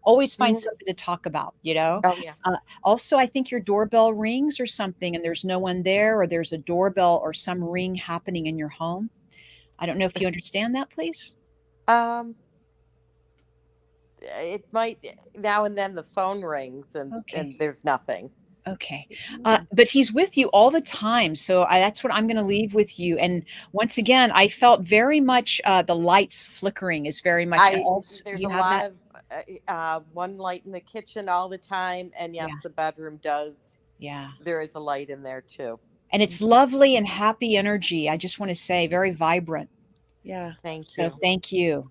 S2: always finds
S9: hmm.
S2: something to talk about,
S9: Oh yeah.
S2: also I think your doorbell rings or something and there's no one there, or there's a doorbell or some ring happening in your home. I don't know if you understand that, please.
S9: Um, it might, now and then the phone rings, and
S2: Okay.
S9: there's nothing.
S2: Okay. But he's with you all the time. So that's what I'm going to leave with you. And once again, I felt very much the lights flickering is very much, and
S9: I
S2: also
S9: There's a
S2: you have
S9: lot
S2: that.
S9: of one light in the kitchen all the time, and
S2: Yeah.
S9: yes, the bedroom does.
S2: Yeah.
S9: There is a light in there too.
S2: And it's lovely and happy energy. I just want to say, very vibrant.
S3: Yeah.
S9: Thank
S2: So
S9: you.
S2: thank you.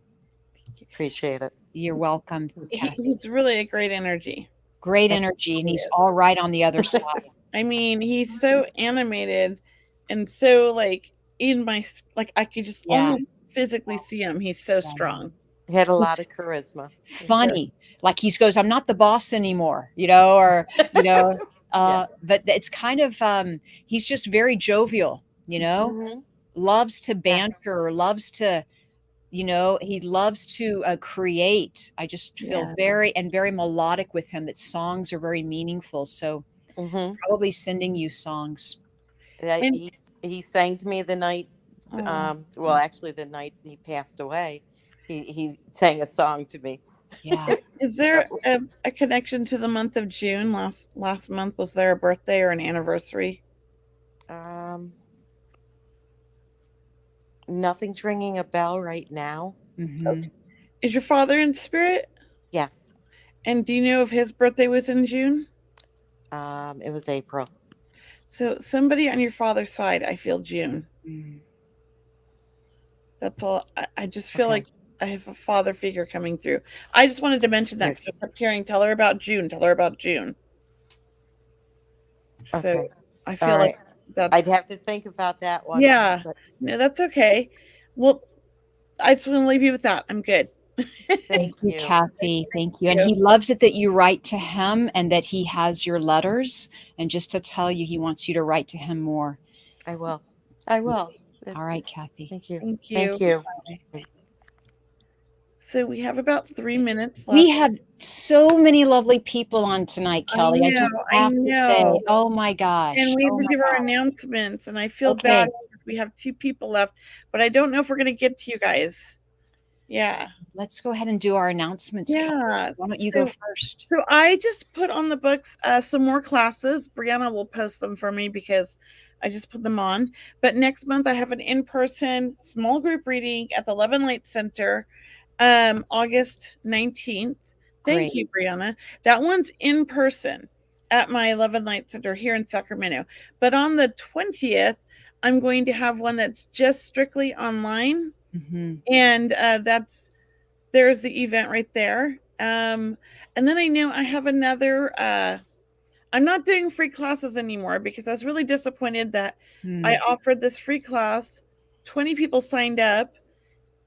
S9: Appreciate it.
S2: You're welcome, Kathy.
S3: He's really a great energy.
S2: Great energy, and he's all right on the other side.
S3: I mean, he's so animated and so like in my, like I could just almost physically see him. He's so strong.
S9: He had a lot of charisma.
S2: Funny. Like he goes, I'm not the boss anymore, you know, or, you know,
S9: Yes.
S2: but it's kind of, he's just very jovial, you know,
S9: Mhm.
S2: loves to
S9: Yes.
S2: banter, loves to, you know, he loves to create. I just feel very melodic with him, that songs are very meaningful. So
S9: Mhm.
S2: probably sending you songs.
S3: And-
S9: He sang to me the night,
S3: Oh.
S9: well, actually the night he passed away. He sang a song to me.
S2: Yeah.
S3: Is there a connection to the month of June? Last month, was there a birthday or an anniversary?
S9: Nothing's ringing a bell right now.
S3: Okay. Is your father in spirit?
S9: Yes.
S3: And do you know if his birthday was in June?
S9: It was April.
S3: So somebody on your father's side, I feel June. That's all. I just feel like I have a father figure coming through. I just wanted to mention that because I kept hearing, tell her about June, tell her about June. So I feel like that's.
S9: I'd have to think about that one.
S3: Yeah. No, that's okay. Well, I just want to leave you with that. I'm good.
S2: Thank you, Kathy. Thank you. And he loves it that you write to him and that he has your letters. And just to tell you, he wants you to write to him more.
S9: I will. I will.
S2: All right, Kathy.
S9: Thank you.
S3: Thank you.
S9: Thank you.
S3: So we have about 3 minutes left.
S2: We have so many lovely people on tonight, Kelly. I just have to say, oh my gosh.
S3: And we have to do our announcements, and I feel bad because we have 2 people left, but I don't know if we're going to get to you guys. Yeah.
S2: Let's go ahead and do our announcements.
S3: Yeah.
S2: Kelly. Why don't you go first?
S3: So I just put on the books some more classes. Brianna will post them for me because I just put them on. But next month I have an in-person small group reading at the Love and Light Center, August 19th. Thank you, Brianna. That one's in person at my Love and Light Center here in Sacramento. But on the 20th, I'm going to have one that's just strictly online. And there's the event right there. And then I know I have another, I'm not doing free classes anymore because I was really disappointed that I offered this free class. 20 people signed up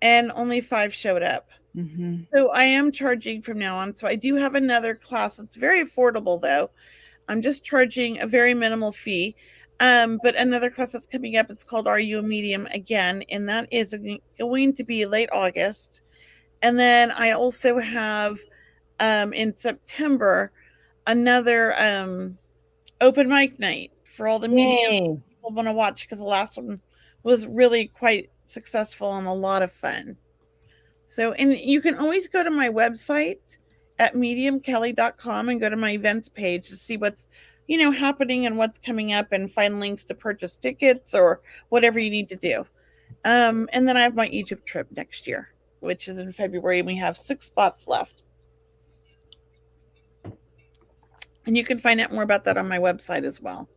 S3: and only 5 showed up. So I am charging from now on. So I do have another class. It's very affordable though. I'm just charging a very minimal fee. But another class that's coming up, it's called Are You a Medium again? And that is going to be late August. And then I also have in September another open mic night for all the mediums people want to watch, because the last one was really quite successful and a lot of fun. So, and you can always go to my website at mediumkelly.com and go to my events page to see what's, you know, happening and what's coming up, and find links to purchase tickets or whatever you need to do. And then I have my Egypt trip next year, which is in February, and we have 6 spots left. And you can find out more about that on my website as well.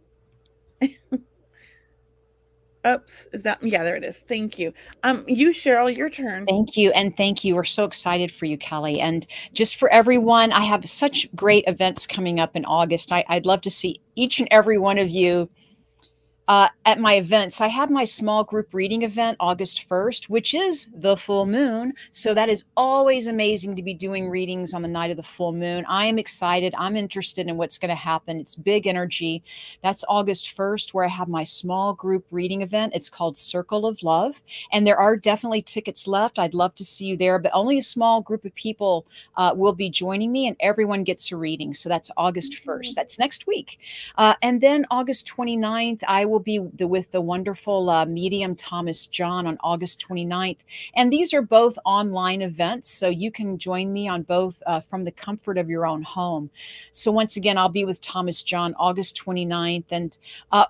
S3: Oops, is that, yeah, there it is. Thank you. You, Cheryl, your turn.
S2: Thank you. And thank you. We're so excited for you, Kelly. And just for everyone, I have such great events coming up in August. I'd love to see each and every one of you at my events. I have my small group reading event August 1st, which is the full moon. So that is always amazing to be doing readings on the night of the full moon. I am excited. I'm interested in what's going to happen. It's big energy. That's August 1st, where I have my small group reading event. It's called Circle of Love. And there are definitely tickets left. I'd love to see you there, but only a small group of people will be joining me, and everyone gets a reading. So that's August 1st. That's next week. And then August 29th, I will be with the wonderful medium Thomas John on August 29th. And these are both online events, so you can join me on both from the comfort of your own home. So once again, I'll be with Thomas John August 29th. And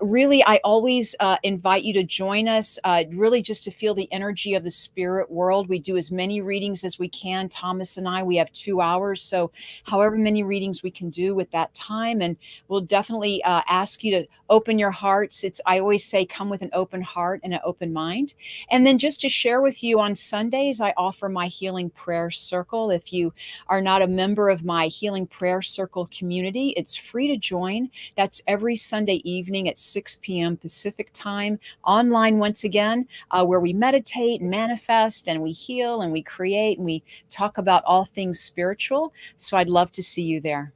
S2: really, I always invite you to join us, really just to feel the energy of the spirit world. We do as many readings as we can. Thomas and I, we have 2 hours. So however many readings we can do with that time. And we'll definitely ask you to open your hearts. I always say, come with an open heart and an open mind. And then just to share with you, on Sundays, I offer my healing prayer circle. If you are not a member of my healing prayer circle community, it's free to join. That's every Sunday evening at 6 p.m. Pacific time, online once again, where we meditate and manifest and we heal and we create and we talk about all things spiritual. So I'd love to see you there.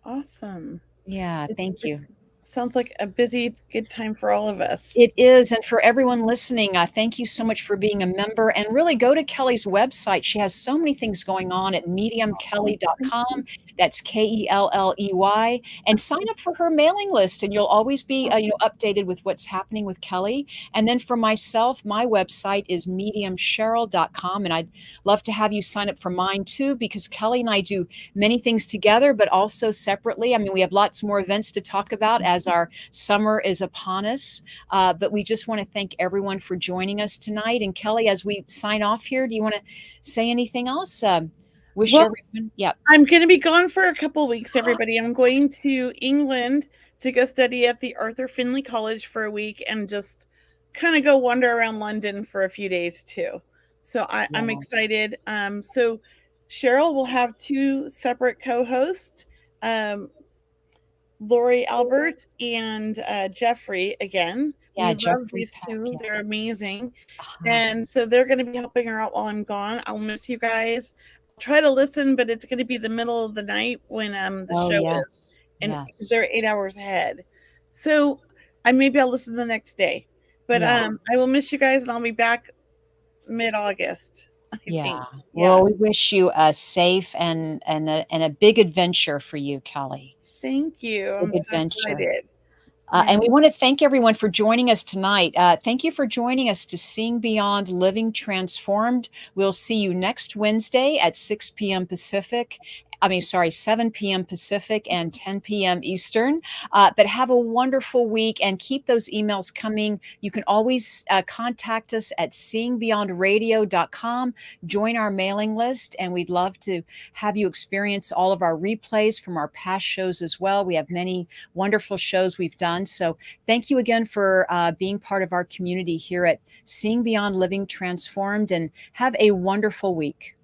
S3: Awesome.
S2: Yeah, thank you.
S3: Sounds like a busy, good time for all of us.
S2: It is. And for everyone listening, thank you so much for being a member. And really go to Kelley's website. She has so many things going on at mediumkelly.com. That's Kelley. And sign up for her mailing list, and you'll always be updated with what's happening with Kelley. And then for myself, my website is mediumcheryl.com. And I'd love to have you sign up for mine too, because Kelley and I do many things together, but also separately. I mean, we have lots more events to talk about as our summer is upon us. But we just want to thank everyone for joining us tonight. And Kelley, as we sign off here, do you want to say anything else? Wish everyone. Yeah.
S3: I'm going to be gone for a couple weeks, everybody. I'm going to England to go study at the Arthur Findlay College for a week and just kind of go wander around London for a few days too. So I'm excited. So Cheryl will have 2 separate co-hosts, Lori Albert and Jeffrey again.
S2: Yeah,
S3: we love these 2. They're amazing. And so they're going to be helping her out while I'm gone. I'll miss you guys. I'll try to listen, but it's going to be the middle of the night when the show is. And they're 8 hours ahead. So maybe I'll listen the next day. But I will miss you guys, and I'll be back mid-August. I think.
S2: Well, we wish you a safe and a big adventure for you, Kelley.
S3: Thank you. I'm so excited.
S2: And we want to thank everyone for joining us tonight. Thank you for joining us to Seeing Beyond Living Transformed. We'll see you next Wednesday at 6 p.m. Pacific. 7 p.m. Pacific and 10 p.m. Eastern. But have a wonderful week and keep those emails coming. You can always contact us at seeingbeyondradio.com. Join our mailing list, and we'd love to have you experience all of our replays from our past shows as well. We have many wonderful shows we've done. So thank you again for being part of our community here at Seeing Beyond Living Transformed, and have a wonderful week.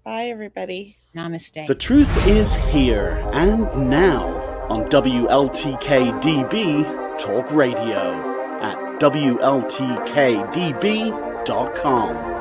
S3: Bye, everybody.
S2: Namaste.
S10: The truth is here and now on WLTKDB Talk Radio at WLTKDB.com.